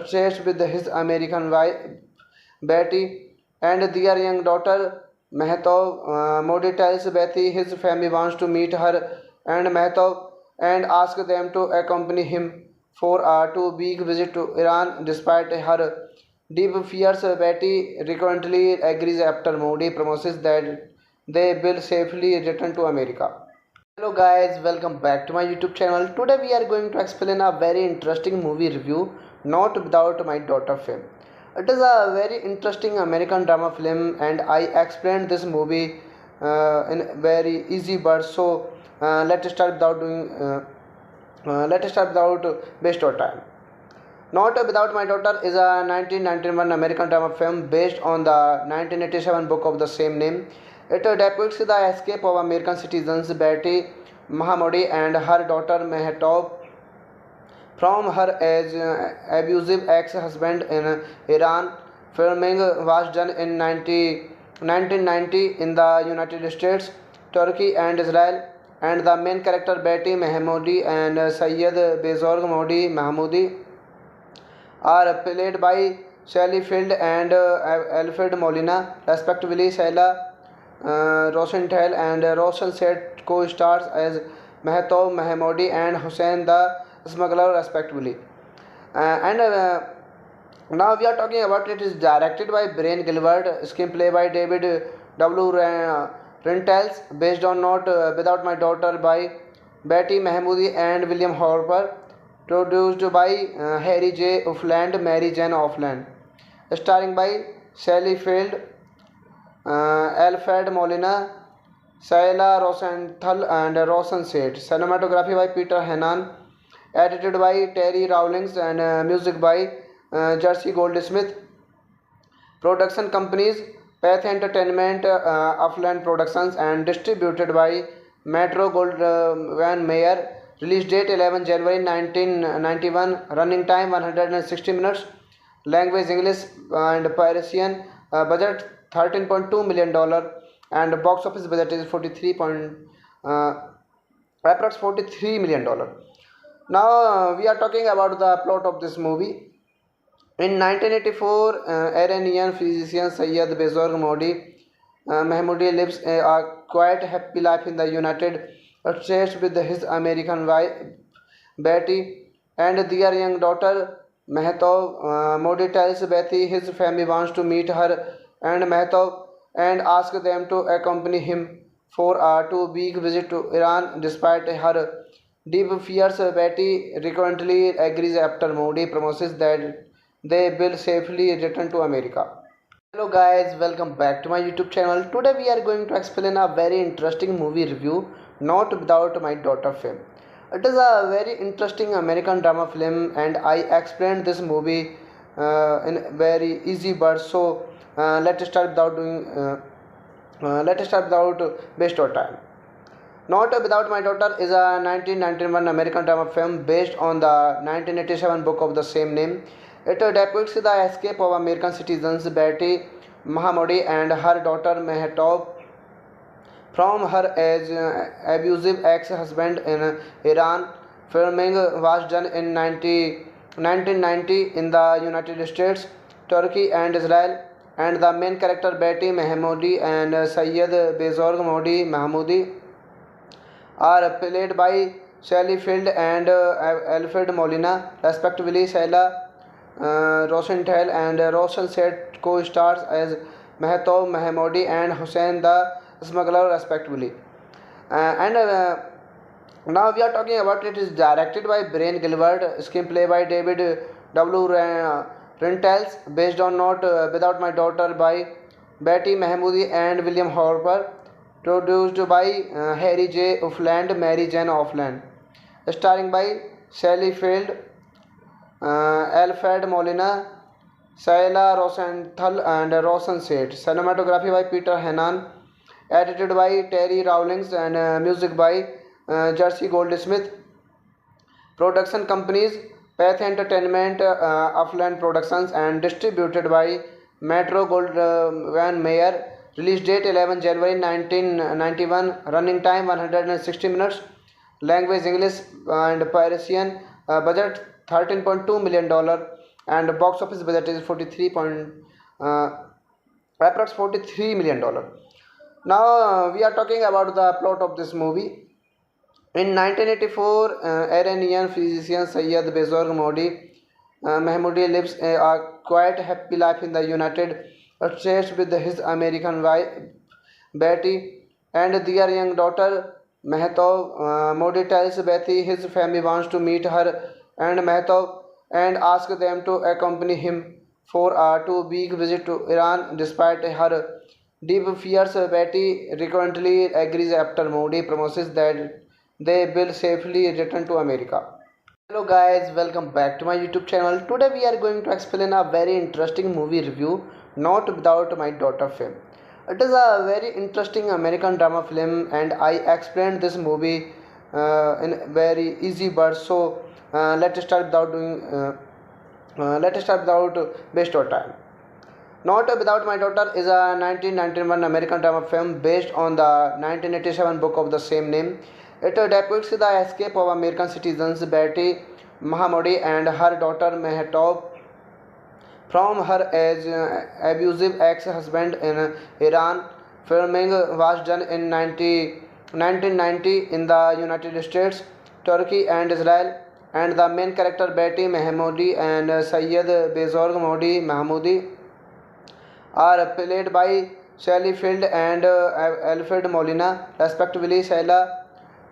States with his American wife Betty and their young daughter Mehtab. Modi tells Betty his family wants to meet her and Mehtab and ask them to accompany him for a 2 week visit to Iran. Despite her deep fears, Betty frequently agrees after Modi promises that they will safely return to America. Hello guys, welcome back to my YouTube channel. Today we are going to explain a very interesting movie review, Not Without My Daughter film. It is a very interesting American drama film and I explained this movie in very easy words. So let's start without waste of time. Not Without My Daughter is a 1991 American drama film based on the 1987 book of the same name. It depicts the escape of American citizens Betty Mahamoudi and her daughter Mehtab from her abusive ex-husband in Iran. Filming was done in 1990 in the United States, Turkey and Israel, and the main character Betty Mahamoudi and Sayyid Bezorg Mahmoudi are played by Sally Field and Alfred Molina, respectively. Sheila Rosenthal and Roshan Seth co-stars as Mehtab Mahmoudi and Hussein the Smuggler, respectively. And now we are talking about it is directed by Brian Gilbert, screenplay by David W. Rentals, based on Not Without My Daughter by Betty Mahmoudi and William Harper, produced by Harry J. Offland, Mary Jane Offland, starring by Sally Field, Alfred Molina, Saila Rosenthal and Roshan Seth. Cinematography by Peter Hannan, edited by Terry Rawlings and music by Jersey Goldsmith. Production companies Path Entertainment, Upland Productions and distributed by Metro Goldwyn Mayer. Release date 11 January 1991. Running time 160 minutes. Language English and Persian. Budget $13.2 million and box office budget is 43 point approx $43 million. Now we are talking about the plot of this movie. In 1984, Iranian physician Sayyid Bezorg Modi Mahmoudi lives a quite happy life in the United States with his American wife Betty and their young daughter Mehtab. Modi tells Betty his family wants to meet her and Mehtab and asks them to accompany him for a 2 week visit to Iran. Despite her deep fears, Betty recurrently agrees after Modi promises that they will safely return to America. Hello guys, welcome back to my YouTube channel. Today we are going to explain a very interesting movie review, Not Without My Daughter film. It is a very interesting American drama film and I explained this movie in very easy words. So let's start without waste of time. Not Without My Daughter is a 1991 American drama film based on the 1987 book of the same name. It depicts the escape of American citizens Betty Mahamodi and her daughter Mehtab from her abusive ex-husband in Iran. Filming was done in 1990 in the United States, Turkey and Israel, and the main character Betty Mahamodi and Sayyid Bezorg Modi Mahmoudi are played by Sally Field and Alfred Molina, respectively. Sheila Rosenthal and Roshan Seth co-stars as Mehtab Mahamodi and Hussein the Smuggler, respectively. And now we are talking about it is directed by Brian Gilbert, screenplay by David W. Rentals, based on Not Without My Daughter by Betty Mahamudi and William Harper, produced by Harry J. Offland, Mary Jane Offland, starring by Sally Field, Alfred Molina, Sheila Rosenthal and Roshan Seth. Cinematography by Peter Hannan, edited by Terry Rawlings and music by Jersey Goldsmith. Production companies Path Entertainment, Upland Productions and distributed by Metro Goldwyn Mayer. Release date 11 January 1991. Running time 160 minutes. Language English and Persian. Budget $13.2 million and box office budget is approx $43 million. Now we are talking about the plot of this movie. In 1984, Iranian physician Sayyid Bezorg Modi Mahmoudi lives a quite happy life in the United States with his American wife Betty and their young daughter Mehtab. Modi tells Betty his family wants to meet her and Mehtab and asks them to accompany him for a 2 week visit to Iran. Despite her deep fears, Betty recurrently agrees after Modi promises that they will safely return to America. Hello guys, welcome back to my YouTube channel. Today we are going to explain a very interesting movie review, Not Without My Daughter film. It is a very interesting American drama film and I explained this movie in very easy words. So let's start without waste of time. Not Without My Daughter is a 1991 American drama film based on the 1987 book of the same name. It depicts the escape of American citizens Betty Mahamodi and her daughter Mehtab from her abusive ex-husband in Iran. Filming was done in 1990 in the United States, Turkey and Israel, and the main character Betty Mahamodi and Sayyid Bezorg Modi Mahmoudi are played by Sally Field and Alfred Molina, respectively. Sheila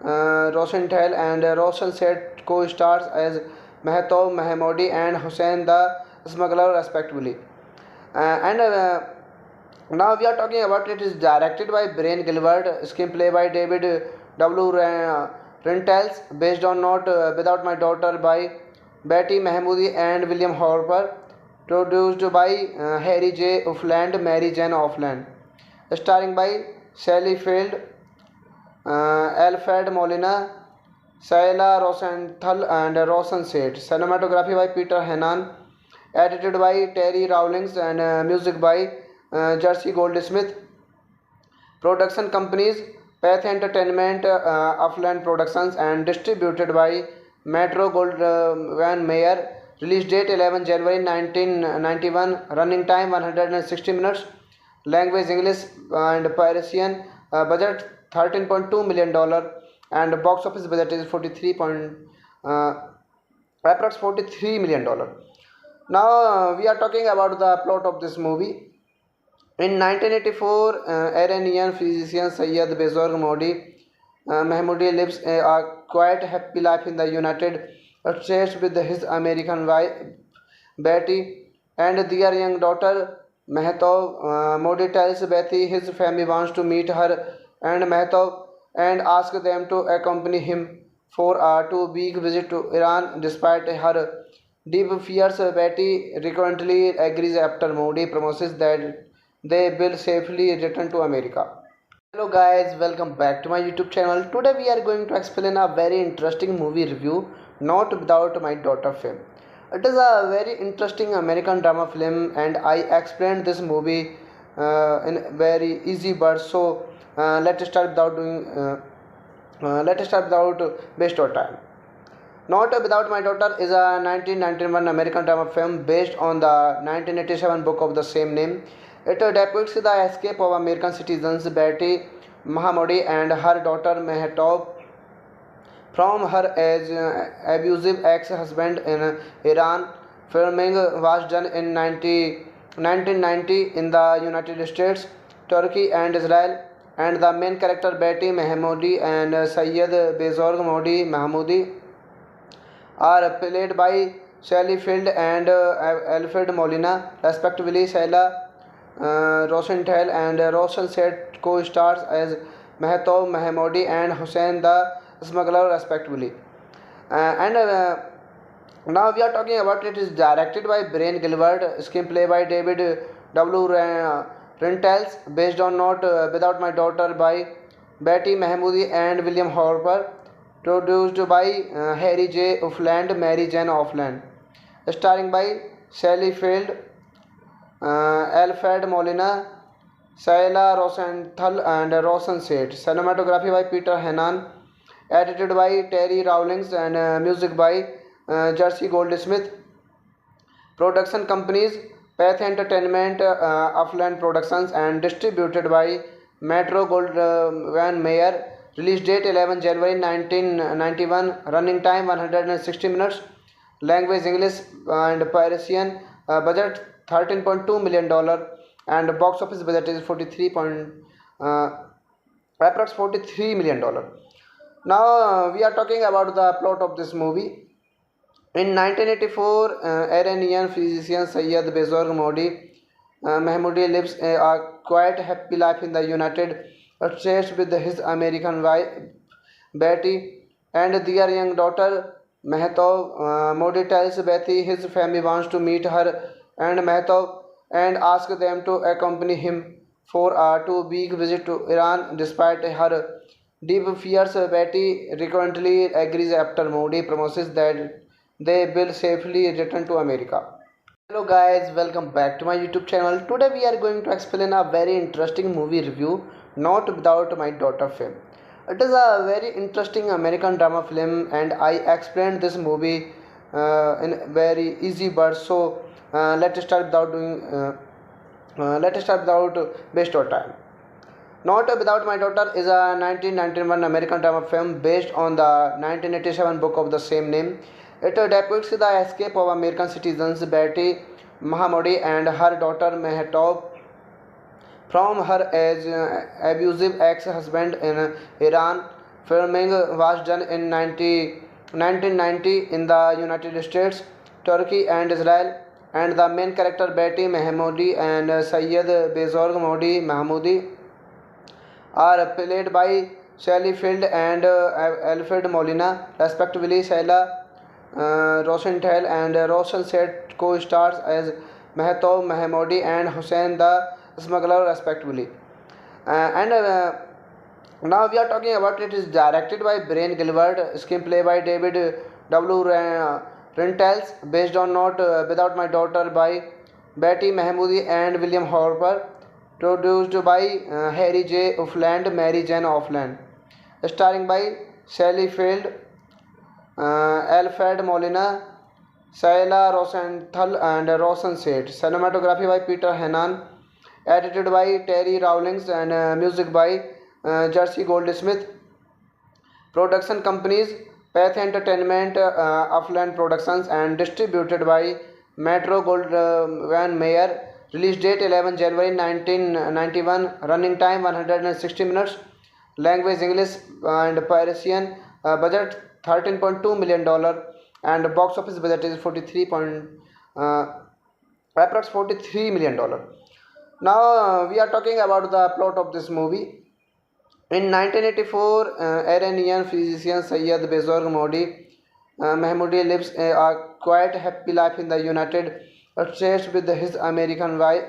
Rosenthal and Roshan Seth co-stars as Mehtab Mahamodi and Hussein the Smuggler, respectively. And now we are talking about it is directed by Brian Gilbert, screenplay by David W. Rentals, based on Not Without My Daughter by Betty Mahamudi and William Harper, produced by Harry J. Offland, Mary Jane Offland, starring by Sally Field, Alfred Molina, Saila Rosenthal and Rosen Seth. Cinematography by Peter Hannan. Edited by Terry Rawlings and music by Jersey Goldsmith. Production companies Path Entertainment, Upland Productions, and distributed by Metro Goldwyn Mayer. Release date 11 January 1991. Running time 160 minutes. Language English and Parisian. Budget $13.2 million, and box office budget is 43 point approx $43 million. Now we are talking about the plot of this movie. In 1984, Iranian physician Sayyid Bezorg Modi Mahmoudi lives a quiet, happy life in the United States with his American wife Betty and their young daughter Mehtab. Modi tells Betty his family wants to meet her and Mehtab and asks them to accompany him for a 2 week visit to Iran. Despite her deep fears, Betty reluctantly agrees after Modi promises that they will safely return to America. Hello guys, welcome back to my YouTube channel. Today we are going to explain a very interesting movie review, Not Without My Daughter film. It is a very interesting American drama film, and I explained this movie in very easy words. So let's start without waste of time. Not Without My Daughter is a 1991 American drama film based on the 1987 book of the same name. It depicts the escape of American citizens Betty Mahamodi and her daughter Mehtab from her abusive ex-husband in Iran. Filming was done in 1990 in the United States, Turkey, and Israel. And the main character Betty Mahamodi and Sayyid Bezorg Modi Mahmoudi are played by Sally Field and Alfred Molina, respectively. Saila Rosenthal and Rosen Seth co-stars as Mehtab Mahamodi and Hussein the Smuggler, respectively. And now we are talking about it is directed by Brian Gilbert, screenplay by David W. Rentals, based on Not Without My Daughter by Betty Mahamudi and William Harper, produced by Harry J. Offland, Mary Jane Offland, starring by Sally Field, Alfred Molina, Saila Rosenthal and Rosen Seth. Cinematography by Peter Hannan. Edited by Terry Rawlings and music by Jersey Goldsmith. Production companies Path Entertainment, Upland Productions, and distributed by Metro Goldwyn Mayer. Release date 11 January 1991. Running time 160 minutes. Language English and Parisian. Budget $13.2 million, and box office budget is approx $43 million. Now we are talking about the plot of this movie. In 1984, Iranian physician Sayyid Bezorg Modi Mahmoudi lives a quiet, happy life in the United States with his American wife Betty and their young daughter Mehtab. Modi tells Betty his family wants to meet her and Mehtab and asks them to accompany him for a 2 week visit to Iran. Despite her deep fears, Betty reluctantly agrees after Modi promises that they will safely return to America. Hello guys, welcome back to my YouTube channel. Today we are going to explain a very interesting movie review, Not Without My Daughter film. It is a very interesting American drama film, and I explained this movie in very easy words. So let's start without waste of time. Not Without My Daughter is a 1991 American drama film based on the 1987 book of the same name. It depicts the escape of American citizens Betty Mahamodi and her daughter Mehtab from her abusive ex-husband in Iran. Filming was done in 1990 in the United States, Turkey, and Israel. And the main character Betty Mahamodi and Sayyid Bezorg Modi Mahmoudi are played by Sally Field and Alfred Molina, respectively. Saila Rosenthal and Rosen Seth co-stars as Mehtab Mahamodi and Hussein the Smuggler, respectively. And Now we are talking about it is directed by Brian Gilbert, screenplay by David W. Rentals, based on Not Without My Daughter by Betty Mahmoodi and William Harper, produced by Harry J. Offland, Mary Jane Offland, starring by Sally Field, Alfred Molina, Saila Rosenthal, and Rosen Seth. Cinematography by Peter Hannan, edited by Terry Rawlings, and music by Jersey Goldsmith. Production companies Path Entertainment, Upland Productions, and distributed by Metro Goldwyn Mayer. Release date 11 January 1991. Running time 160 minutes. Language English and Parisian. Budget $13.2 million, and box office budget is 43 point approx $43 million. Now we are talking about the plot of this movie. In 1984, Iranian physician Sayyid Bezorg Mahmoudi lives a quiet, happy life in the United States with his American wife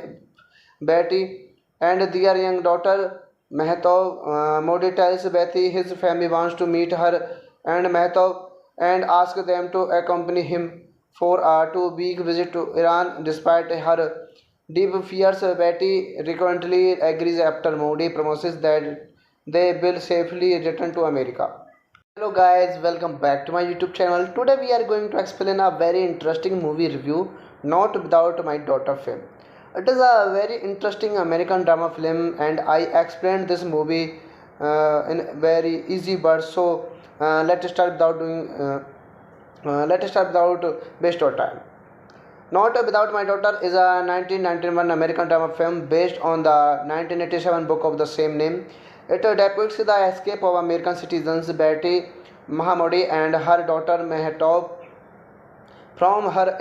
Betty and their young daughter Mehtab. Modi tells Betty his family wants to meet her and Mehtab and asks them to accompany him for a 2 week visit to Iran. Despite her deep fears, Betty reluctantly agrees after Modi promises that they will safely return to America. Hello guys, welcome back to my YouTube channel. Today we are going to explain a very interesting movie review, Not Without My Daughter film. It is a very interesting American drama film, and I explained this movie in very easy words. So let's start without waste of time. Not Without My Daughter is a 1991 American drama film based on the 1987 book of the same name. It depicts the escape of American citizens Betty Mahamoudi and her daughter Mehtab from her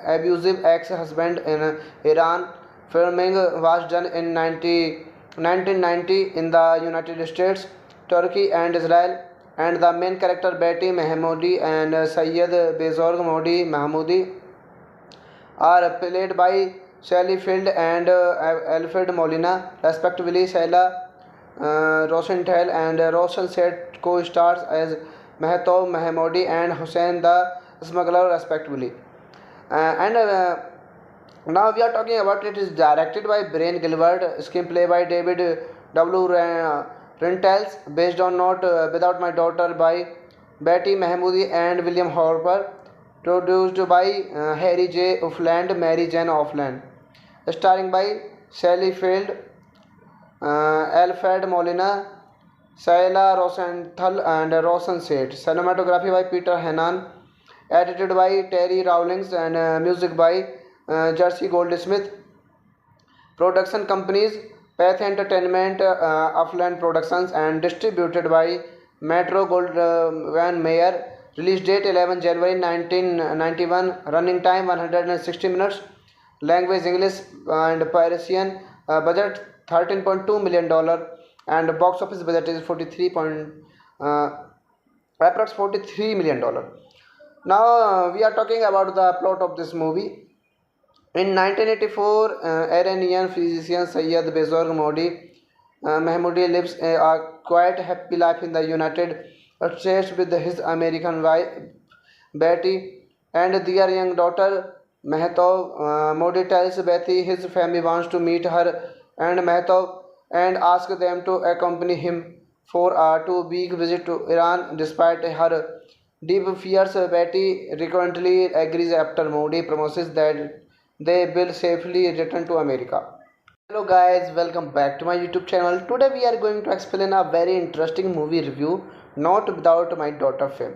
abusive ex-husband in Iran. Filming was done in 1990 in the United States, Turkey, and Israel. And the main character Betty Mahamoudi and Sayyid Bezorg Mahmoudi are played by Sally Field and Alfred Molina, respectively. Saila Rosenthal and Rosen Seth co-stars as Mehtab Mahmoudi and Hussein the Smuggler, respectively. And Now we are talking about it is directed by Brian Gilbert, screenplay by David W. Rentals, based on Not Without My Daughter by Betty Mahmoodi and William Harper, produced by Harry J. Offland, Mary Jane Offland, starring by Sally Field, Alfred Molina, Saila Rosenthal, and Rosen Seth. Cinematography by Peter Hannan, edited by Terry Rawlings, and music by Jersey Goldsmith. Production companies Path Entertainment, Upland Productions, and distributed by Metro Goldwyn Mayer. Release date 11 January 1991. Running time 160 minutes. Language English and Parisian. Budget $13.2 million, and box office budget is approx $43 million. Now we are talking about the plot of this movie. In 1984, Iranian physician Sayyid Bezorg Mahmoudi lives a quiet, happy life in the United States with his American wife Betty and their young daughter Mehtab. Modi tells Betty his family wants to meet her and Mehtab and asks them to accompany him for a 2 week visit to Iran. Despite her deep fears, Betty reluctantly agrees after Modi promises that they will safely return to America. Hello guys, welcome back to my YouTube channel. Today we are going to explain a very interesting movie review, Not Without My Daughter film.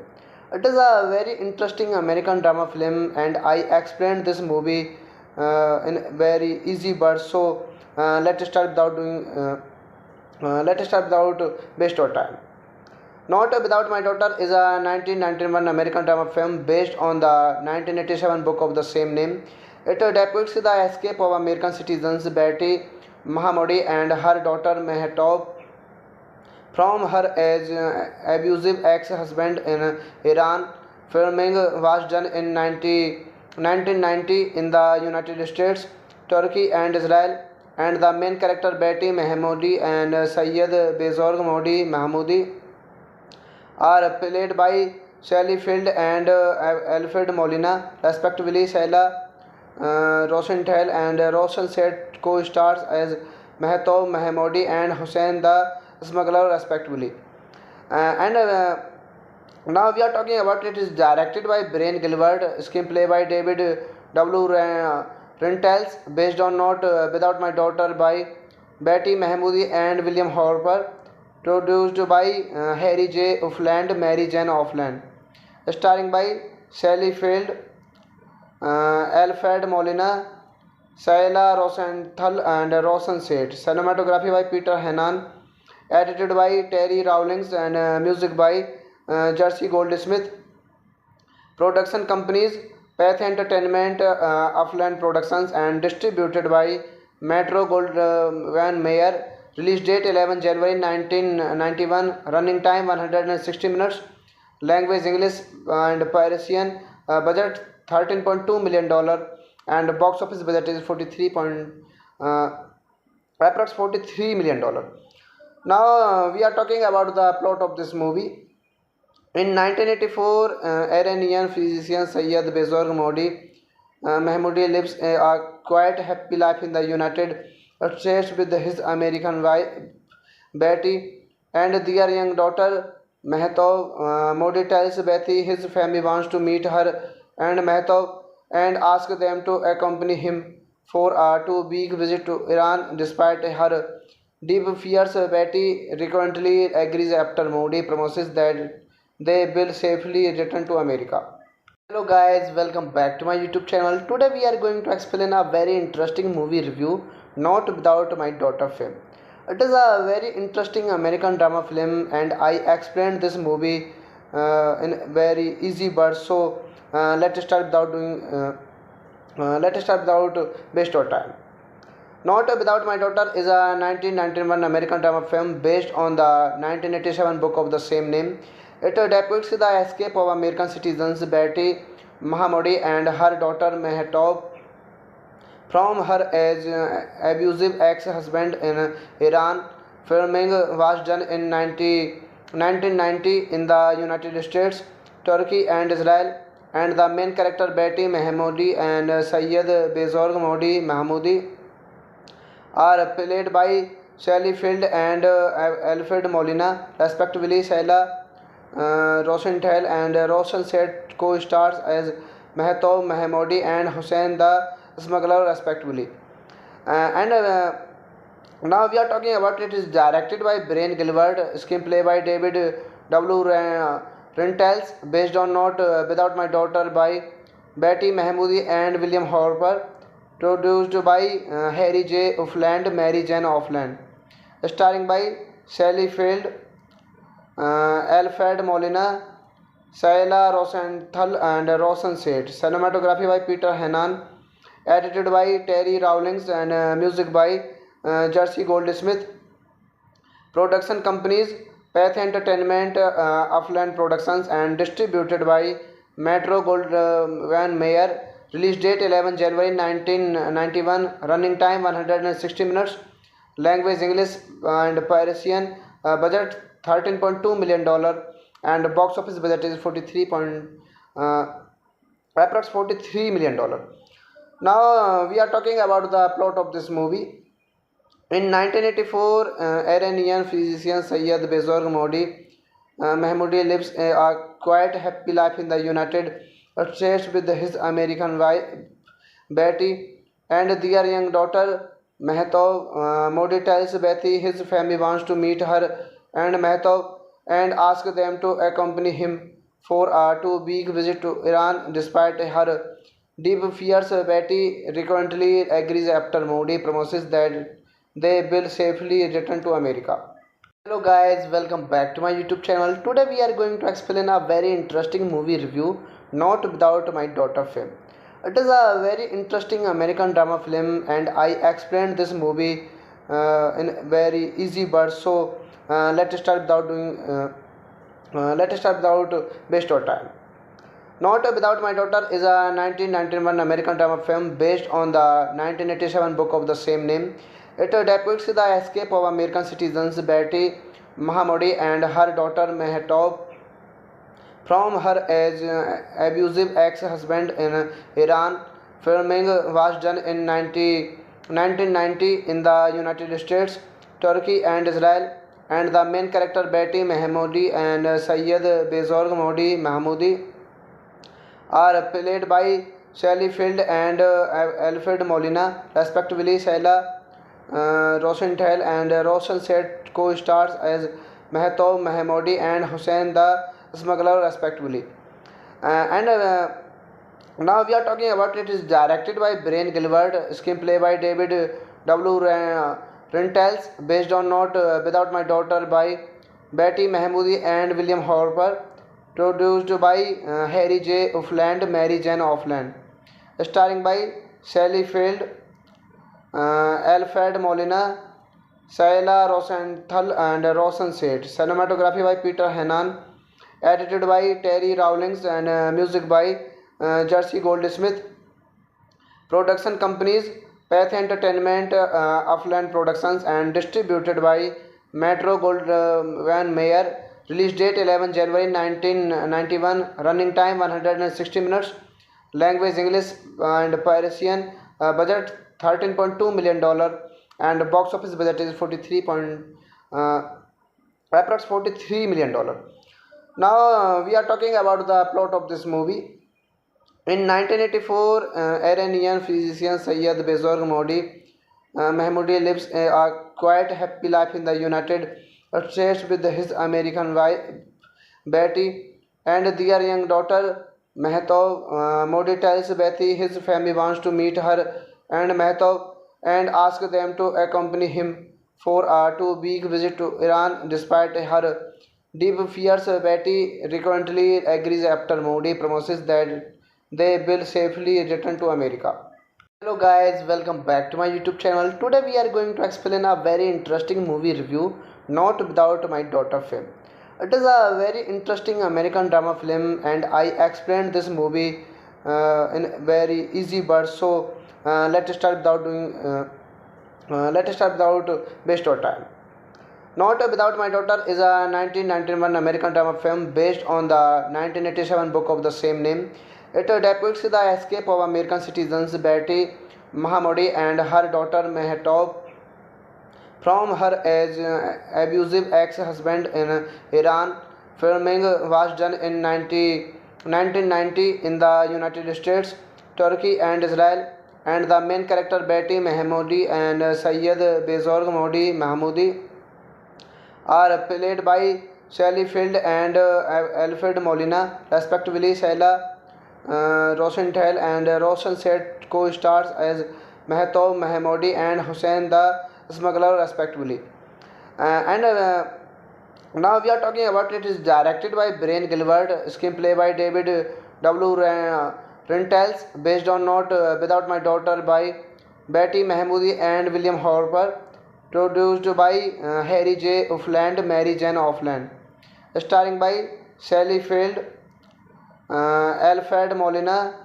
It is a very interesting American drama film, and I explained this movie in very easy words. So let's start without waste of time. Not Without My Daughter is a 1991 American drama film based on the 1987 book of the same name. It depicts the escape of American citizens Betty Mahamoudi and her daughter Mehtab from her abusive ex-husband in Iran. Filming was done in 1990 in the United States, Turkey, and Israel. and the main character Betty Mahmoodi and Syed Bezorg Modi Mahmoodi are played by Sally Field and Alfred Molina, respectively. Shaila Rosenthal and Roshan Seth co-stars as Mehtab Mahmoodi and Hussein the Smuggler, respectively. And now we are talking about it is directed by Brian Gilbert, screenplay by David W. Rentals, based on Not Without My Daughter by Betty Mahmoodi and William Harper, produced by Harry J. Offland, Mary Jane Offland, starring by Sally Field, Alfred Molina, Saila Rosenthal and Roshan Seth. Cinematography by Peter Hannan, edited by Terry Rawlings and music by Jersey Goldsmith. Production companies Path Entertainment, Upland Productions, and distributed by Metro Goldwyn Mayer. Release date 11 January 1991. Running time 160 minutes. Language English and Parisian. Budget $13.2 million, and box office budget is approx $43 million. Now we are talking about the plot of this movie. In 1984, Iranian physician Syed Bezorg Modi Mahmoodi lives a quiet, happy life in the United States with his American wife Betty and their young daughter Mehtab. Modi tells Betty his family wants to meet her and Mehtab and asks them to accompany him for a 2-week visit to Iran. Despite her deep fears, Betty reluctantly agrees after Modi promises that they will safely return to America. Hello guys, welcome back to my YouTube channel. Today we are going to explain a very interesting movie review, Not Without My Daughter film. It is a very interesting American drama film, and I explained this movie in very easy words. So let's start without waste our time. Not Without My Daughter is a 1991 American drama film based on the 1987 book of the same name. It depicts the escape of American citizens Betty Mahmoodi and her daughter Mehtab from her abusive ex-husband in Iran. Filming was done in 1990 in the United States, Turkey, and Israel, and the main character Betty Mahmoodi and Syed Bezorg Modi Mahmoodi are played by Sally Field and Alfred Molina, respectively. Shaila Rosenthal and Roshan Seth co-stars as Mehtab Mahmoodi and Hussein the Smuggler, respectively. And now we are talking about it is directed by Brian Gilbert, screenplay by David W. Rentals, based on Not Without My Daughter by Betty Mahmoodi and William Harper, produced by Harry J. Offland, Mary Jane Offland, starring by Sally Field, Alfred Molina, Saila Rosenthal and Roshan Seth. Cinematography by Peter Hannan, edited by Terry Rawlings and music by Jersey Goldsmith. Production companies Path Entertainment, Upland Productions, and distributed by Metro Goldwyn Mayer. Release date 11 January 1991. Running time 160 minutes. Language English and Parisian. Budget $13.2 million, and box office budget is approx $43 million. Now we are talking about the plot of this movie. In 1984, Iranian physician Syed Bezorg Modi Mahmoodi lives a quiet, happy life in the United States with his American wife Betty and their young daughter Mehtab. Modi tells Betty his family wants to meet her and Mehtab and asks them to accompany him for a 2-week visit to Iran. Despite her deep fears, Betty reluctantly agrees after Modi promises that they will safely return to America. Hello guys, welcome back to my YouTube channel. Today we are going to explain a very interesting movie review, Not Without My Daughter film. It is a very interesting American drama film, and I explained this movie in very easy words. So let's start without waste our time. Not Without My Daughter is a 1991 American drama film based on the 1987 book of the same name. It depicts the escape of American citizens Betty Mahamoudi and her daughter Mehtap from her abusive ex-husband in Iran. Filming was done in 1990 in the United States, Turkey and Israel, and the main character Betty Mahmoudi and Syed Bezorg Modi Mahmoudi are played by Sally Field and Alfred Molina, respectively. Sheila Rosenthal and Roshan Seth co-stars as Mehtab Mahmoudi and Hussein the Smuggler, respectively. And now we are talking about it is directed by Brian Gilbert, screenplay by David W. Rentals, based on Not Without My Daughter by Betty Mahmoudi and William Harper, produced by Harry J. Offland, Mary Jane Offland, starring by Sally Field, Alfred Molina, Sheila Rosenthal and Roshan Seth. Cinematography by Peter Hannan, edited by Terry Rawlings and music by Jersey Goldsmith. Production companies Path Entertainment, Upland Productions, and distributed by Metro Goldwyn Mayer. Release date 11 January 1991. Running time 160 minutes. Language English and Parisian. Budget $13.2 million, and box office budget is approx $43 million. Now we are talking about the plot of this movie. In 1984, Iranian physician Syed Bezorg Modi Mahmoudi lives a quiet, happy life in the United States with his American wife Betty and their young daughter Mehtab. Modi tells Betty his family wants to meet her and Mehtab and asks them to accompany him for a 2-week visit to Iran. Despite her deep fears, Betty reluctantly agrees after Modi promises that they will safely return to America. Hello guys, welcome back to my YouTube channel. Today we are going to explain a very interesting movie review, Not Without My Daughter film. It is a very interesting American drama film, and I explained this movie in very easy words. So let's start without waste of time. Not Without My Daughter is a 1991 American drama film based on the 1987 book of the same name. It depicts the escape of American citizens Betty Mahamoudi and her daughter Mehtap from her abusive ex-husband in Iran. Filming was done in 1990 in the United States, Turkey and Israel, and the main character Betty Mahmoudi and Syed Bezorg Modi Mahmoudi are played by Sally Field and Alfred Molina, respectively. Sheila Rosenthal and Roshan Seth co-stars as Mehtab Mahmoudi and Hussein the Smuggler, respectively. And now we are talking about it is directed by Brian Gilbert, screenplay by David W. Rentals, based on Not Without My Daughter by Betty Mahmoudi and William Harper, produced by Harry J. Offland, Mary Jane Offland, starring by Sally Field, Alfred Molina,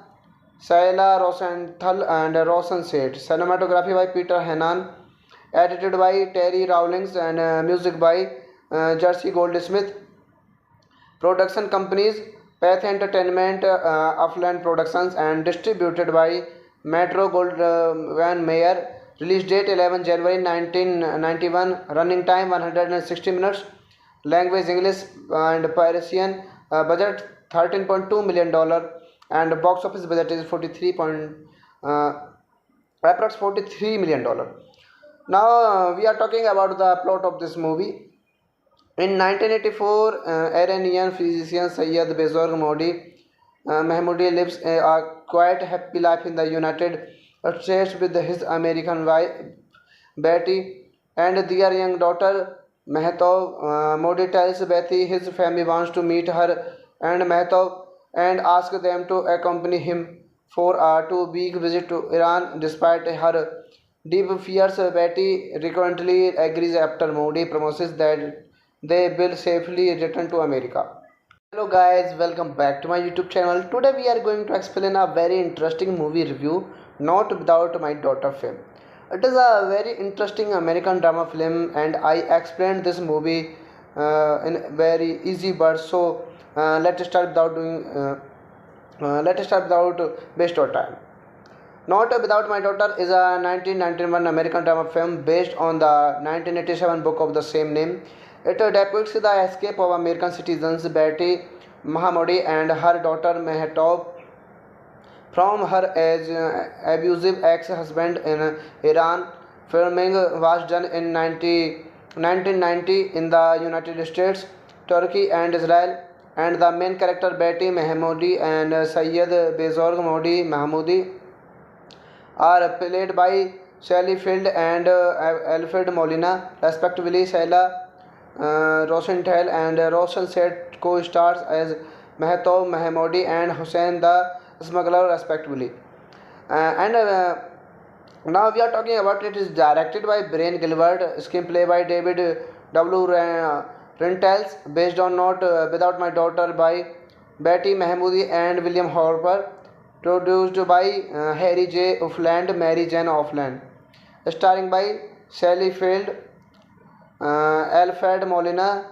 Sheila Rosenthal and Roshan Seth. Cinematography by Peter Hannan, edited by Terry Rawlings and music by Jersey Goldsmith. Production companies Path Entertainment, Upland Productions, and distributed by Metro Goldwyn Mayer. Release date 11 January 1991. Running time 160 minutes. Language English and Parisian. Budget $13.2 million, and box office budget is approx $43 million. Now we are talking about the plot of this movie. In 1984, Iranian physician Syed Bezorg Modi Mahmoudi lives a quiet, happy life in the United States with his American wife Betty and their young daughter Mehtab. Modi tells Betty his family wants to meet her and Mehtab and asks them to accompany him for a 2-week visit to Iran. Despite her deep fears, Betty reluctantly agrees after Modi promises that they will safely return to America. Hello guys, welcome back to my YouTube channel. Today we are going to explain a very interesting movie review, Not Without My Daughter film. It is a very interesting American drama film, and I explained this movie in very easy words. So let's start without waste of time. Not Without My Daughter is a 1991 American drama film based on the 1987 book of the same name. It depicts the escape of American citizens Betty Mahamoudi and her daughter Mehtap from her abusive ex-husband in Iran. Filming was done in 1990 in the United States, Turkey and Israel, and the main character Betty Mahmoudi and Syed Bezorg Modi Mahmoudi are played by Sally Field and Alfred Molina, respectively. Sheila Rosenthal and Roshan Set co-stars as Mehtab Mahmoudi and Hussein the Smuggler, respectively. And Now we are talking about it is directed by Brian Gilbert, screenplay by David W. Rentals, based on Not Without My Daughter by Betty Mahmoudi and William Harper, produced by Harry J. Offland, Mary Jane Offland, starring by Sally Field, Alfred Molina,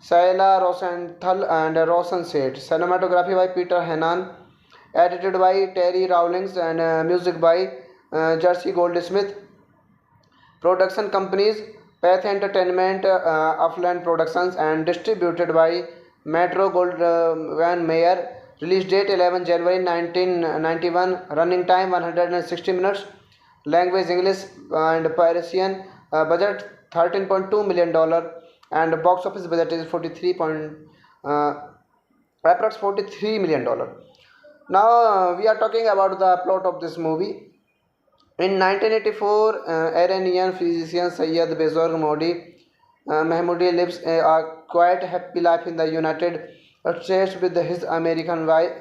Saila Rosenthal, and Rosen Seth. Cinematography by Peter Hannan, edited by Terry Rawlings, and music by Jersey Goldsmith. Production companies Path Entertainment, Upland Productions, and distributed by Metro Goldwyn Mayer. Release date 11 January 1991. Running time 160 minutes. Language English and Parisian. Budget $13.2 million, and box office budget is approx $43 million. Now we are talking about the plot of this movie. In 1984, Iranian physician Syed Bezorg Modi Mahmoudi lives a quite happy life in the United States with his American wife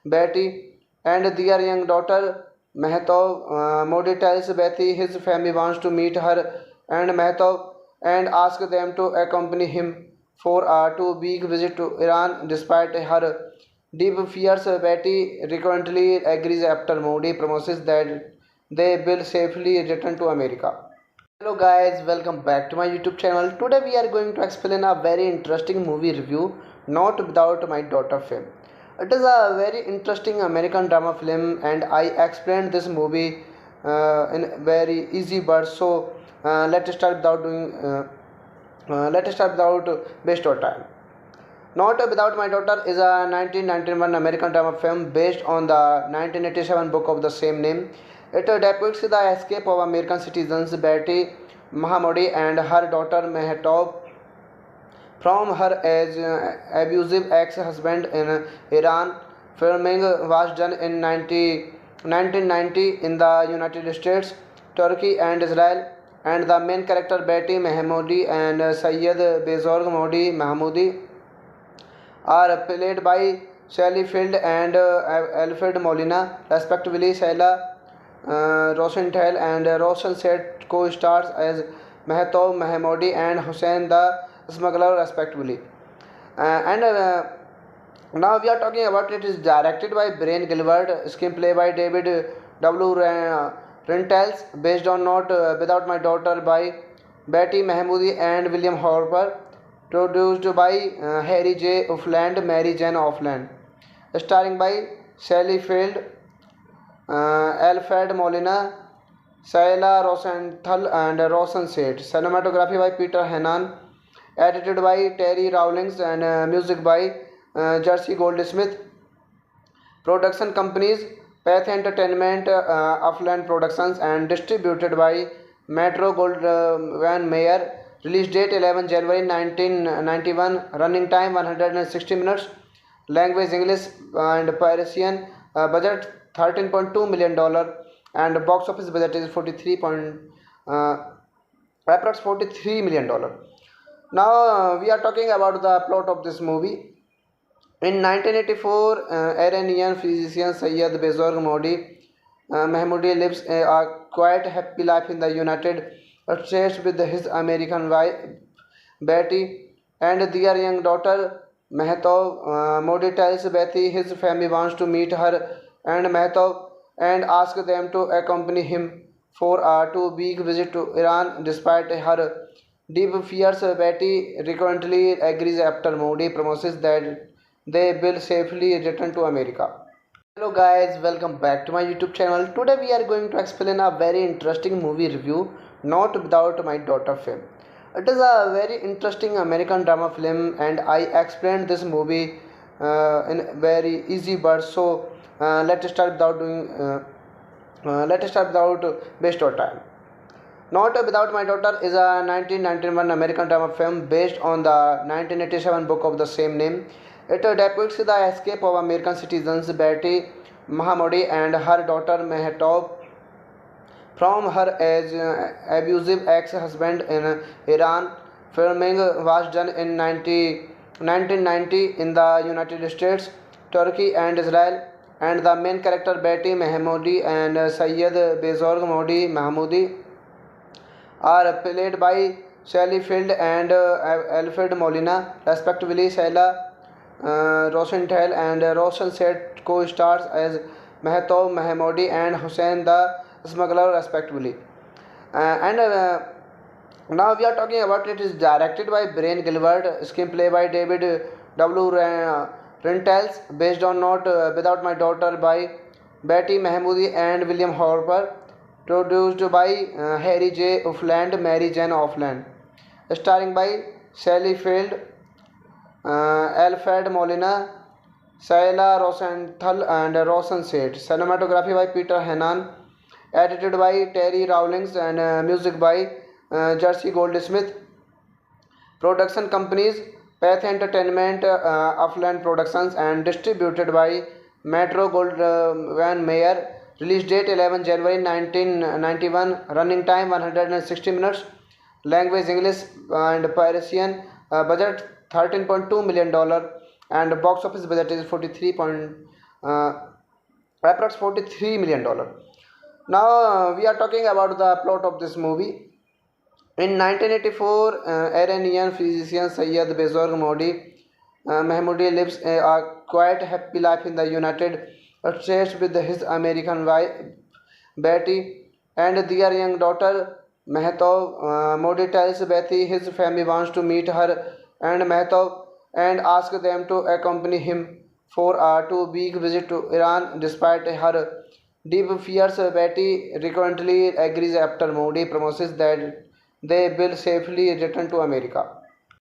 Betty and their young daughter Mehtab. Modi tells Betty his family wants to meet her and Mehtab and ask them to accompany him for a 2-week visit to Iran. Despite her deep fears, Betty recurrently agrees after Modi promises that they will safely return to America. Hello guys, welcome back to my YouTube channel. Today we are going to explain a very interesting movie review, Not Without My Daughter film. It is a very interesting American drama film, and I explained this movie in very easy words. So let's start without waste of time. Not Without My Daughter is a 1991 American drama film based on the 1987 book of the same name. It depicts the escape of American citizens Betty Mahamoudi and her daughter Mehtap from her abusive ex-husband in Iran. Filming was done in 1990 in the United States, Turkey and Israel, and the main character Betty Mahmoudi and Syed Bezorg Modi Mahmoudi are played by Sally Field and Alfred Molina, respectively. Sheila Rosenthal and Roshan Set co-stars as Mehtab Mahmoudi and Hussein the Smuggler, respectively. And Now we are talking about it is directed by Brian Gilbert, screenplay by David W. Rentals, based on Not Without My Daughter by Betty Mahmoudi and William Harper, produced by Harry J. Offland, Mary Jane Offland, starring by Sally Field, Alfred Molina, Saila Rosenthal, and Rosen Seth. Cinematography by Peter Hannan, edited by Terry Rawlings, and music by Jersey Goldsmith. Production companies Path Entertainment, Upland Productions, and distributed by Metro Goldwyn Mayer. Release date 11 January 1991. Running time 160 minutes. Language English and Parisian. Budget $13.2 million, and box office budget is approx $43 million. Now we are talking about the plot of this movie. In 1984, Iranian physician Syed Bezorg Modi Mahmoudi lives a quite happy life in the United States with his American wife Betty and their young daughter Mehtab. Modi tells Betty his family wants to meet her and Mehtab and ask them to accompany him for a 2 week visit to Iran. Despite her deep fears, Betty frequently agrees after Modi promises that they will safely return to America. Hello guys, welcome back to my YouTube channel. Today we are going to explain a very interesting movie review, Not Without My Daughter film. It is a very interesting American drama film and I explained this movie in very easy words. So let's start without waste of time. Not Without My Daughter is a 1991 American drama film based on the 1987 book of the same name. It depicts the escape of American citizens Betty Mahamoudi and her daughter Mehtap from her abusive ex-husband in Iran. Filming was done in 1990 in the United States, Turkey and Israel, and the main character Betty Mahmoudi and Syed Bezorg Modi Mahmoudi are played by Sally Field and Alfred Molina, respectively. Sheila Rosenthal and Roshan Set co-stars as Mehtap Mahmoudi and Hussein the Smuggler, respectively. And Now we are talking about it is directed by Brian Gilbert, screenplay by David W. Rentals, based on Not Without My Daughter by Betty Mahmoudi and William Harper, produced by Harry J. Offland, Mary Jane Offland, starring by Sally Field, Alfred Molina, Saila Rosenthal, and Rosen Seth. Cinematography by Peter Hannan, edited by Terry Rawlings, and music by Jersey Goldsmith. Production companies Path Entertainment, Upland Productions, and distributed by Metro Goldwyn Mayer. Release date 11 January 1991. Running time 160 minutes. Language English and Parisian. Budget $13.2 million and box office budget is approx $43 million. Now we are talking about the plot of this movie. In 1984, Iranian physician Syed Bezorg Modi Mahmoudi lives a quiet, happy life in the United States with his American wife Betty and their young daughter Mehtap. Modi tells Betty his family wants to meet her and Mehtap and asks them to accompany him for a 2 week visit to Iran. Despite her deep fears, Betty frequently agrees after Modi promises that they will safely return to America.